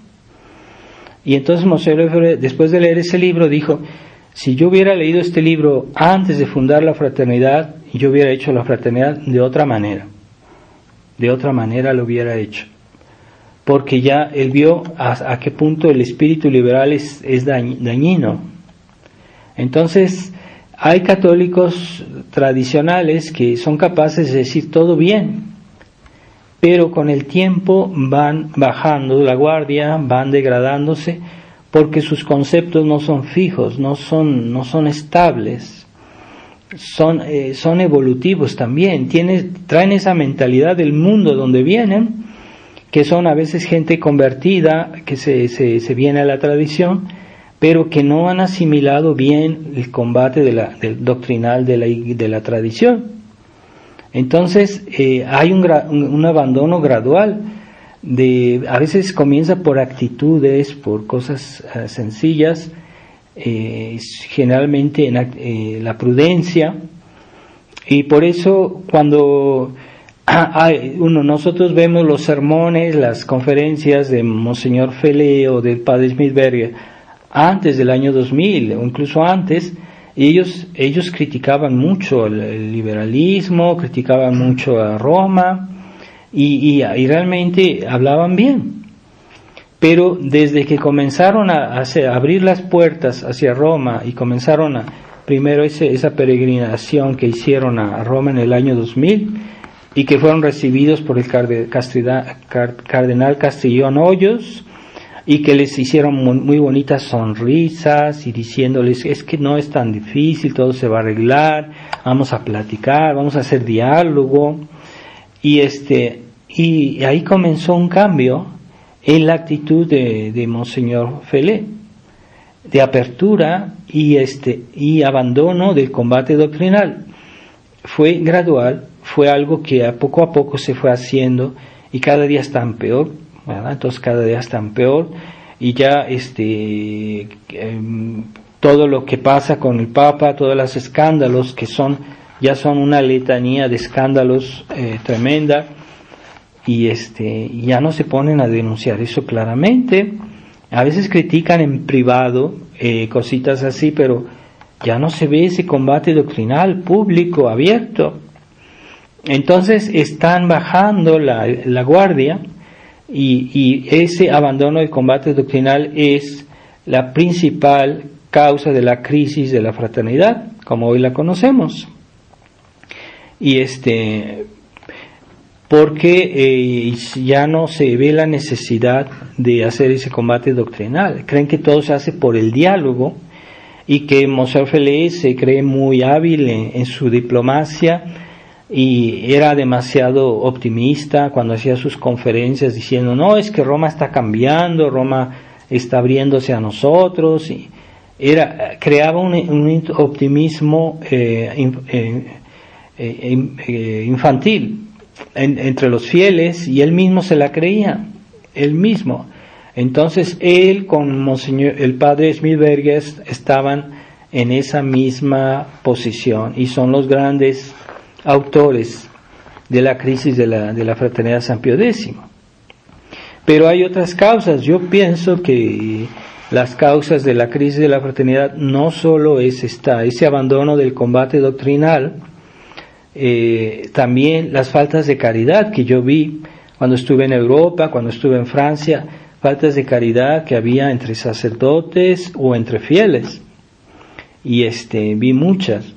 Y entonces Monsieur Lefebvre, después de leer ese libro, dijo, si yo hubiera leído este libro antes de fundar la fraternidad, yo hubiera hecho la fraternidad de otra manera lo hubiera hecho, porque ya él vio a qué punto el espíritu liberal es dañino. Entonces hay católicos tradicionales que son capaces de decir todo bien, pero con el tiempo van bajando la guardia, van degradándose, porque sus conceptos no son fijos, no son estables. Son evolutivos también, traen esa mentalidad del mundo donde vienen, que son a veces gente convertida, que se viene a la tradición, pero que no han asimilado bien el combate del doctrinal de la tradición. Entonces hay un abandono gradual, a veces comienza por actitudes, por cosas sencillas, generalmente en la y por eso cuando nosotros vemos los sermones, las conferencias de Monseñor Felé o del Padre Schmidberger antes del año 2000 o incluso antes, ellos criticaban mucho el liberalismo, criticaban mucho a Roma y realmente hablaban bien. Pero desde que comenzaron a abrir las puertas hacia Roma y comenzaron primero esa peregrinación que hicieron a Roma en el año 2000 y que fueron recibidos por el cardenal Castellón Hoyos y que les hicieron muy bonitas sonrisas y diciéndoles, es que no es tan difícil, todo se va a arreglar, vamos a platicar, vamos a hacer diálogo, y ahí comenzó un cambio en la actitud de Monseñor Felé. de apertura y abandono del combate doctrinal. Fue gradual, fue algo que a poco se fue haciendo y cada día están peor, ¿verdad? Entonces cada día están peor y ya todo lo que pasa con el Papa, todos los escándalos que ya son una letanía de escándalos tremenda y ya no se ponen a denunciar eso claramente. A veces critican en privado cositas así, pero ya no se ve ese combate doctrinal público, abierto. Entonces están bajando la guardia y ese abandono del combate doctrinal es la principal causa de la crisis de la fraternidad, como hoy la conocemos. Y porque ya no se ve la necesidad de hacer ese combate doctrinal. Creen que todo se hace por el diálogo y que Monseñor Félix se cree muy hábil en su diplomacia y era demasiado optimista cuando hacía sus conferencias diciendo, no, es que Roma está cambiando, Roma está abriéndose a nosotros, y creaba un optimismo infantil entre los fieles, y él mismo se la creía, él mismo. Entonces él con Monseñor, el padre Smilberges estaban en esa misma posición y son los grandes autores de la crisis de la fraternidad San Pío X. Pero hay otras causas. Yo pienso que las causas de la crisis de la fraternidad no solo es ese abandono del combate doctrinal, también las faltas de caridad que yo vi cuando estuve en Europa, cuando estuve en Francia, faltas de caridad que había entre sacerdotes o entre fieles, y vi muchas.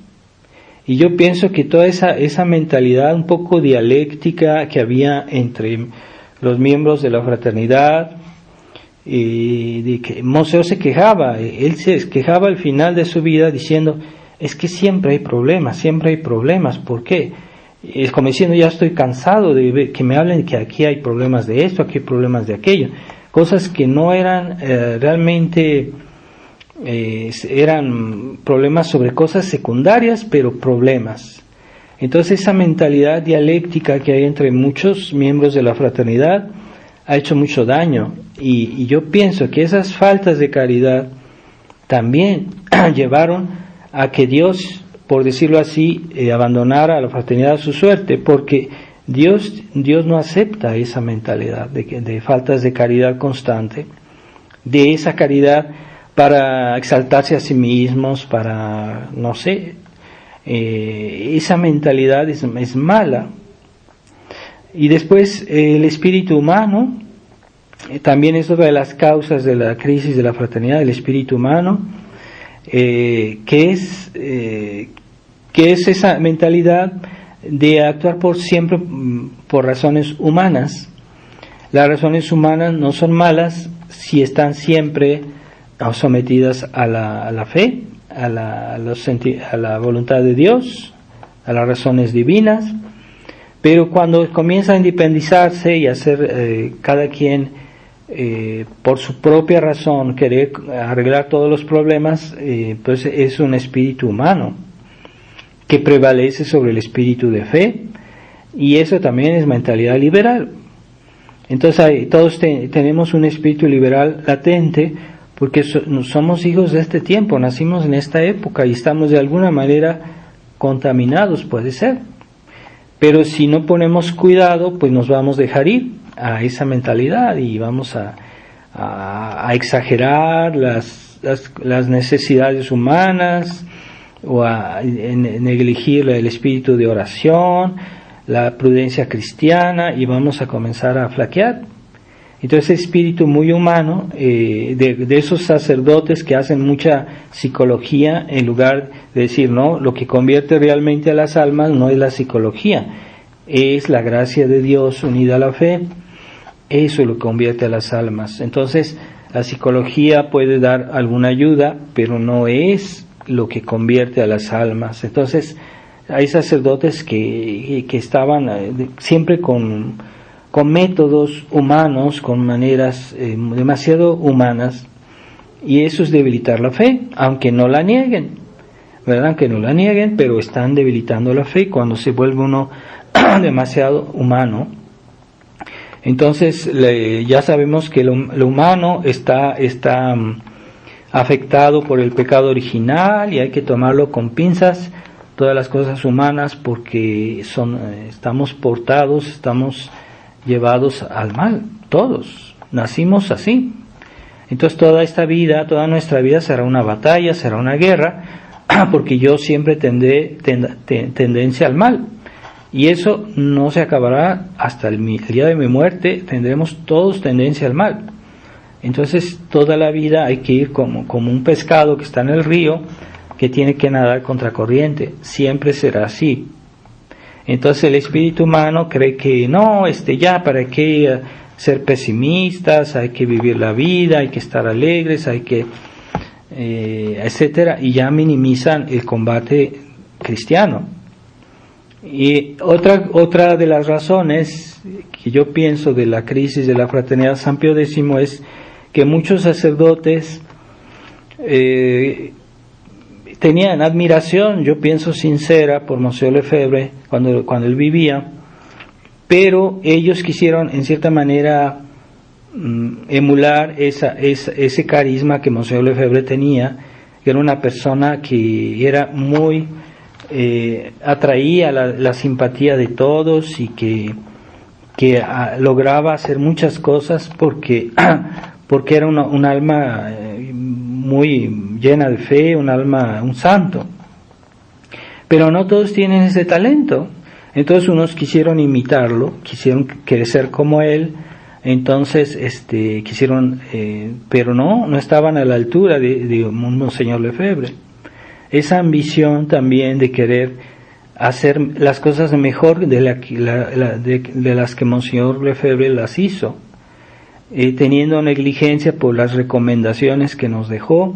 Y yo pienso que toda esa mentalidad un poco dialéctica que había entre los miembros de la fraternidad, de que Monseñor se quejaba, él se quejaba al final de su vida diciendo, es que siempre hay problemas, ¿por qué? Es como diciendo, ya estoy cansado de que me hablen que aquí hay problemas de esto, aquí hay problemas de aquello, cosas que no eran realmente, eran problemas sobre cosas secundarias, pero problemas. Entonces esa mentalidad dialéctica que hay entre muchos miembros de la fraternidad ha hecho mucho daño, y yo pienso que esas faltas de caridad también llevaron a que Dios, por decirlo así, abandonara a la fraternidad a su suerte, porque Dios no acepta esa mentalidad de faltas de caridad constante, de esa caridad para exaltarse a sí mismos, para, no sé, esa mentalidad es mala. Y después el espíritu humano, también es otra de las causas de la crisis de la fraternidad, el espíritu humano, que es esa mentalidad de actuar siempre por razones humanas. Las razones humanas no son malas si están siempre sometidas a la fe, a la voluntad de Dios, a las razones divinas, pero cuando comienza a independizarse y a hacer cada quien por su propia razón querer arreglar todos los problemas, pues es un espíritu humano que prevalece sobre el espíritu de fe, y eso también es mentalidad liberal. Entonces todos tenemos un espíritu liberal latente, porque somos hijos de este tiempo, nacimos en esta época y estamos de alguna manera contaminados, puede ser, pero si no ponemos cuidado, pues nos vamos a dejar ir a esa mentalidad y vamos a exagerar las necesidades humanas, o a negligir el espíritu de oración, la prudencia cristiana, y vamos a comenzar a flaquear. Entonces ese espíritu muy humano, de esos sacerdotes que hacen mucha psicología, en lugar de decir, no, lo que convierte realmente a las almas no es la psicología, es la gracia de Dios unida a la fe, eso es lo que convierte a las almas. Entonces la psicología puede dar alguna ayuda, pero no es lo que convierte a las almas. Entonces hay sacerdotes que estaban siempre con métodos humanos, con maneras demasiado humanas, Y eso es debilitar la fe, aunque no la nieguen, ¿verdad? Aunque no la nieguen, pero están debilitando la fe cuando se vuelve uno demasiado humano. Entonces ya sabemos que lo humano está afectado por el pecado original y hay que tomarlo con pinzas, todas las cosas humanas, porque estamos portados, estamos llevados al mal, todos, nacimos así. Entonces toda nuestra vida será una batalla, será una guerra, porque yo siempre tendré tendencia al mal. Y eso no se acabará hasta el día de mi muerte, tendremos todos tendencia al mal. Entonces toda la vida hay que ir como un pescado que está en el río, que tiene que nadar contracorriente, siempre será así. Entonces el espíritu humano cree que no, ya para qué ser pesimistas, hay que vivir la vida, hay que estar alegres, hay que etcétera, y ya minimizan el combate cristiano. Y otra de las razones que yo pienso de la crisis de la fraternidad de San Pío X es que muchos sacerdotes tenían admiración, yo pienso sincera, por Monsieur Lefebvre cuando él vivía, pero ellos quisieron en cierta manera emular ese carisma que Monsieur Lefebvre tenía, que era una persona que era muy atraía la simpatía de todos y que lograba hacer muchas cosas porque era un alma muy llena de fe, un santo. Pero no todos tienen ese talento. Entonces unos quisieron imitarlo, quisieron crecer como él, entonces quisieron, pero no estaban a la altura de Monseñor Lefebvre. Esa ambición también de querer hacer las cosas mejor de las que Monseñor Lefebvre las hizo, teniendo negligencia por las recomendaciones que nos dejó.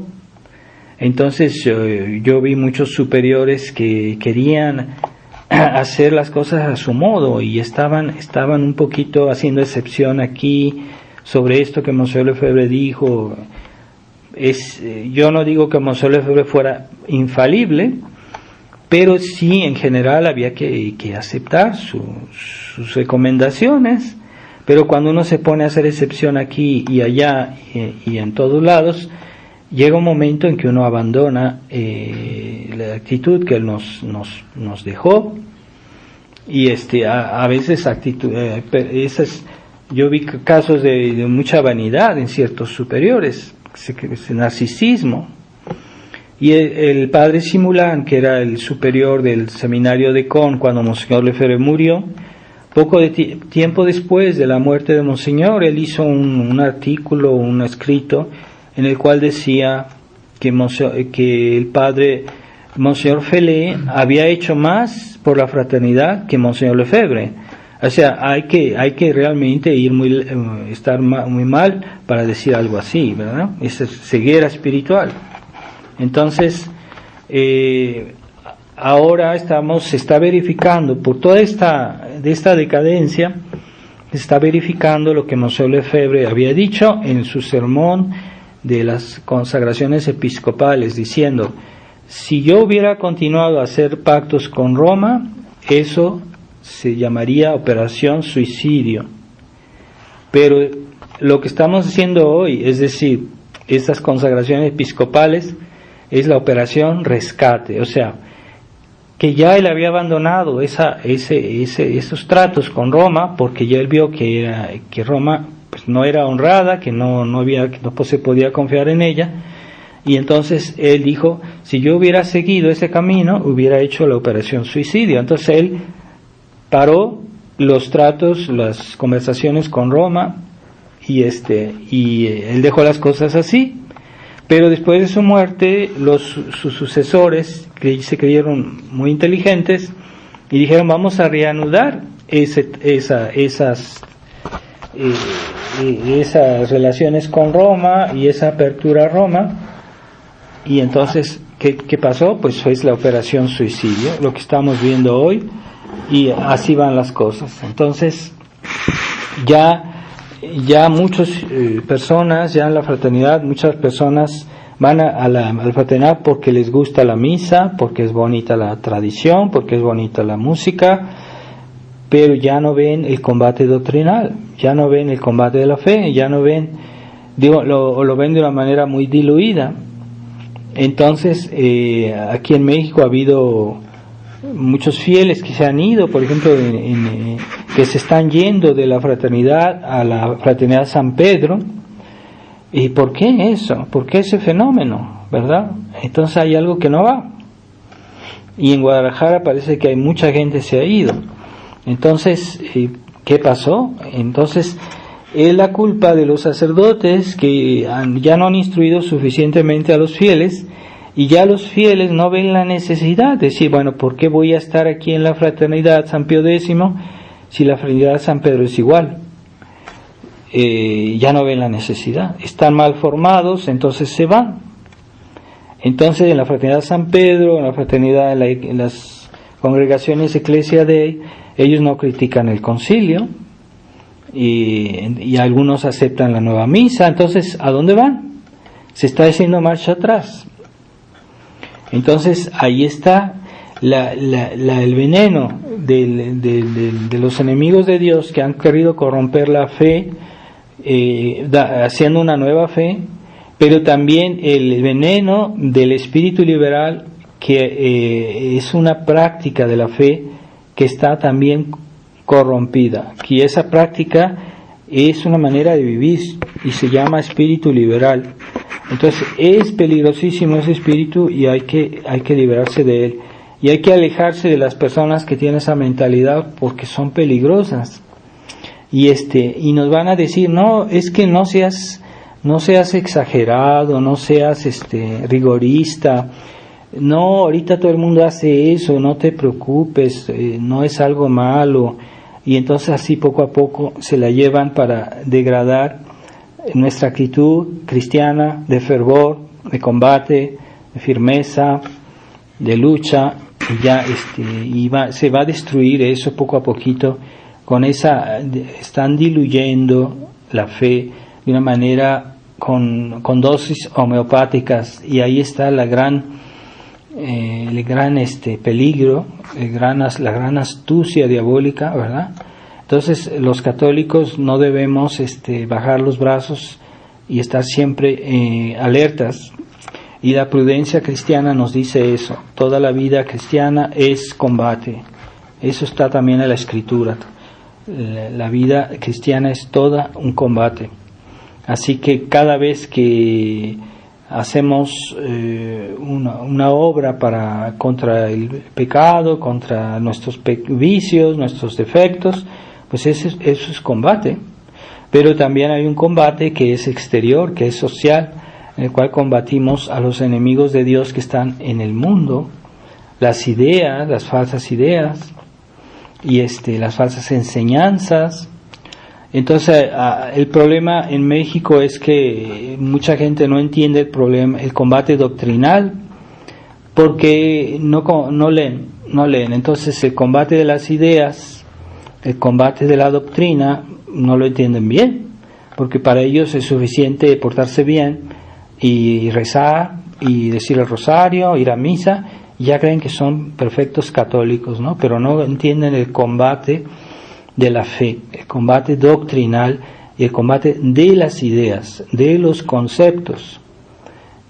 Entonces yo vi muchos superiores que querían hacer las cosas a su modo y estaban un poquito haciendo excepción aquí sobre esto que Monsieur Lefebvre dijo. Yo no digo que Monsieur Lefebvre fuera infalible, pero sí en general había que aceptar sus recomendaciones. Pero cuando uno se pone a hacer excepción aquí y allá y en todos lados, llega un momento en que uno abandona la actitud que él nos dejó, y a veces yo vi casos de mucha vanidad en ciertos superiores, ese narcisismo. Y el padre Simulán, que era el superior del seminario de Caen cuando Monseñor Lefebvre murió, poco tiempo después de la muerte de Monseñor, él hizo un artículo, un escrito, en el cual decía que el padre Monseñor Felé había hecho más por la fraternidad que Monseñor Lefebvre. O sea, hay que realmente estar muy mal para decir algo así, ¿verdad? Es ceguera espiritual. Entonces, ahora se está verificando por toda esta decadencia, se está verificando lo que Monseñor Lefebvre había dicho en su sermón de las consagraciones episcopales, diciendo: si yo hubiera continuado a hacer pactos con Roma, eso se llamaría operación suicidio. Pero lo que estamos haciendo hoy, es decir, estas consagraciones episcopales, es la operación rescate. O sea, que ya él había abandonado esos tratos con Roma, porque ya él vio que Roma pues no era honrada, que no se podía confiar en ella, y entonces él dijo: si yo hubiera seguido ese camino, hubiera hecho la operación suicidio. Entonces él paró los tratos, las conversaciones con Roma, y él dejó las cosas así. Pero después de su muerte, sus sucesores se creyeron muy inteligentes y dijeron: vamos a reanudar esas relaciones con Roma y esa apertura a Roma. Y entonces, ¿qué pasó? Pues es la operación suicidio, lo que estamos viendo hoy, y así van las cosas. Entonces, ya ya muchas personas, ya en la fraternidad, muchas personas van a la fraternidad porque les gusta la misa, porque es bonita la tradición, porque es bonita la música, pero ya no ven el combate doctrinal, ya no ven el combate de la fe, ya no ven, lo ven de una manera muy diluida. Entonces, aquí en México ha habido muchos fieles que se han ido, por ejemplo, que se están yendo de la fraternidad a la fraternidad San Pedro. ¿Y por qué eso? ¿Por qué ese fenómeno? ¿Verdad? Entonces hay algo que no va. Y en Guadalajara parece que hay mucha gente se ha ido. Entonces, ¿qué pasó? Entonces, es la culpa de los sacerdotes que ya no han instruido suficientemente a los fieles, y ya los fieles no ven la necesidad de decir, bueno, ¿por qué voy a estar aquí en la fraternidad San Pío X si la fraternidad San Pedro es igual? Ya no ven la necesidad, están mal formados, entonces se van. Entonces en la fraternidad San Pedro, en la fraternidad, en las congregaciones Ecclesia Dei, ellos no critican el concilio, y algunos aceptan la nueva misa. Entonces, ¿a dónde van? Se está haciendo marcha atrás. Entonces ahí está el veneno de los enemigos de Dios que han querido corromper la fe, haciendo una nueva fe, pero también el veneno del espíritu liberal, que es una práctica de la fe que está también corrompida, que esa práctica es una manera de vivir y se llama espíritu liberal. Entonces es peligrosísimo ese espíritu y hay que liberarse de él, y hay que alejarse de las personas que tienen esa mentalidad porque son peligrosas. Y nos van a decir, no, es que no seas exagerado, no seas rigorista, no, ahorita todo el mundo hace eso, no te preocupes, no es algo malo. Y entonces así poco a poco se la llevan para degradar nuestra actitud cristiana de fervor, de combate, de firmeza, de lucha, y ya se va a destruir eso poco a poquito. Están diluyendo la fe de una manera con dosis homeopáticas, y ahí está el gran peligro, la gran astucia diabólica, ¿verdad? Entonces los católicos no debemos bajar los brazos y estar siempre alertas, y la prudencia cristiana nos dice eso. Toda la vida cristiana es combate, eso está también en la Escritura. La vida cristiana es toda un combate, así que cada vez que hacemos una obra contra el pecado, contra nuestros vicios, nuestros defectos, pues eso es combate. Pero también hay un combate que es exterior, que es social, en el cual combatimos a los enemigos de Dios que están en el mundo, las ideas, las falsas ideas, y las falsas enseñanzas. Entonces el problema en México es que mucha gente no entiende el combate doctrinal, porque no leen. Entonces el combate de las ideas, el combate de la doctrina, no lo entienden bien, porque para ellos es suficiente portarse bien y rezar y decir el rosario, ir a misa, y ya creen que son perfectos católicos, ¿no? Pero no entienden el combate de la fe, el combate doctrinal y el combate de las ideas, de los conceptos.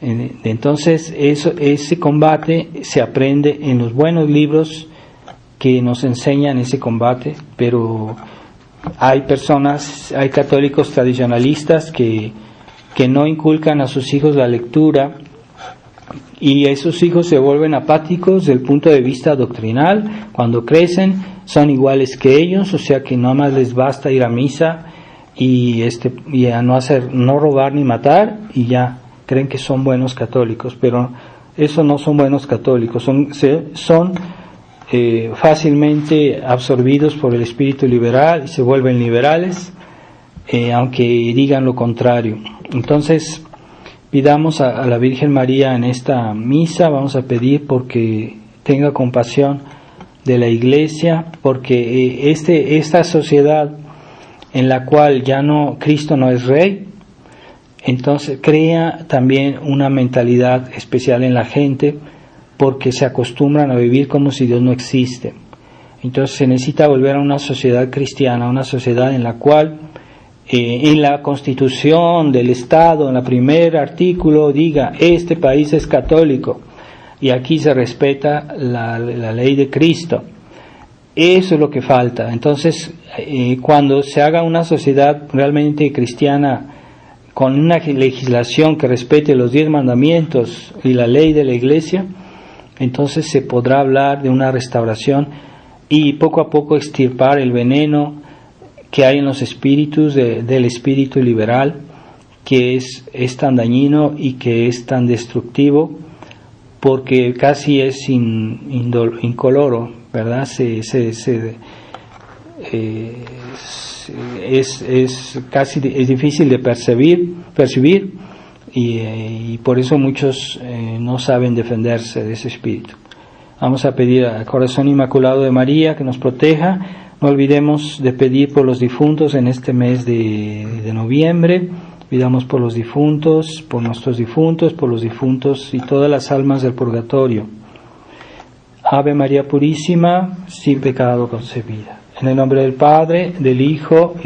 Entonces ese combate se aprende en los buenos libros que nos enseñan ese combate, pero hay católicos tradicionalistas que no inculcan a sus hijos la lectura, y esos hijos se vuelven apáticos desde el punto de vista doctrinal. Cuando crecen son iguales que ellos, o sea que nada más les basta ir a misa y a no robar ni matar, y ya creen que son buenos católicos, pero eso no son buenos católicos, son fácilmente absorbidos por el espíritu liberal y se vuelven liberales, aunque digan lo contrario. Entonces pidamos a la Virgen María en esta misa, vamos a pedir porque tenga compasión de la Iglesia, porque esta sociedad en la cual ya no, Cristo no es rey, entonces crea también una mentalidad especial en la gente, porque se acostumbran a vivir como si Dios no existe. Entonces se necesita volver a una sociedad cristiana, una sociedad en la cual en la Constitución del Estado, en el primer artículo, diga: este país es católico y aquí se respeta la ley de Cristo. Eso es lo que falta. Entonces, cuando se haga una sociedad realmente cristiana, con una legislación que respete los 10 mandamientos y la ley de la Iglesia, entonces se podrá hablar de una restauración y poco a poco extirpar el veneno que hay en los espíritus del espíritu liberal, que es tan dañino y que es tan destructivo, porque casi es incoloro, ¿verdad? Es casi difícil de percibir y por eso muchos no saben defenderse de ese espíritu. Vamos a pedir al Corazón Inmaculado de María que nos proteja. No olvidemos de pedir por los difuntos en este mes de noviembre. Pidamos por los difuntos, por nuestros difuntos, por los difuntos y todas las almas del purgatorio. Ave María Purísima, sin pecado concebida. En el nombre del Padre, del Hijo y del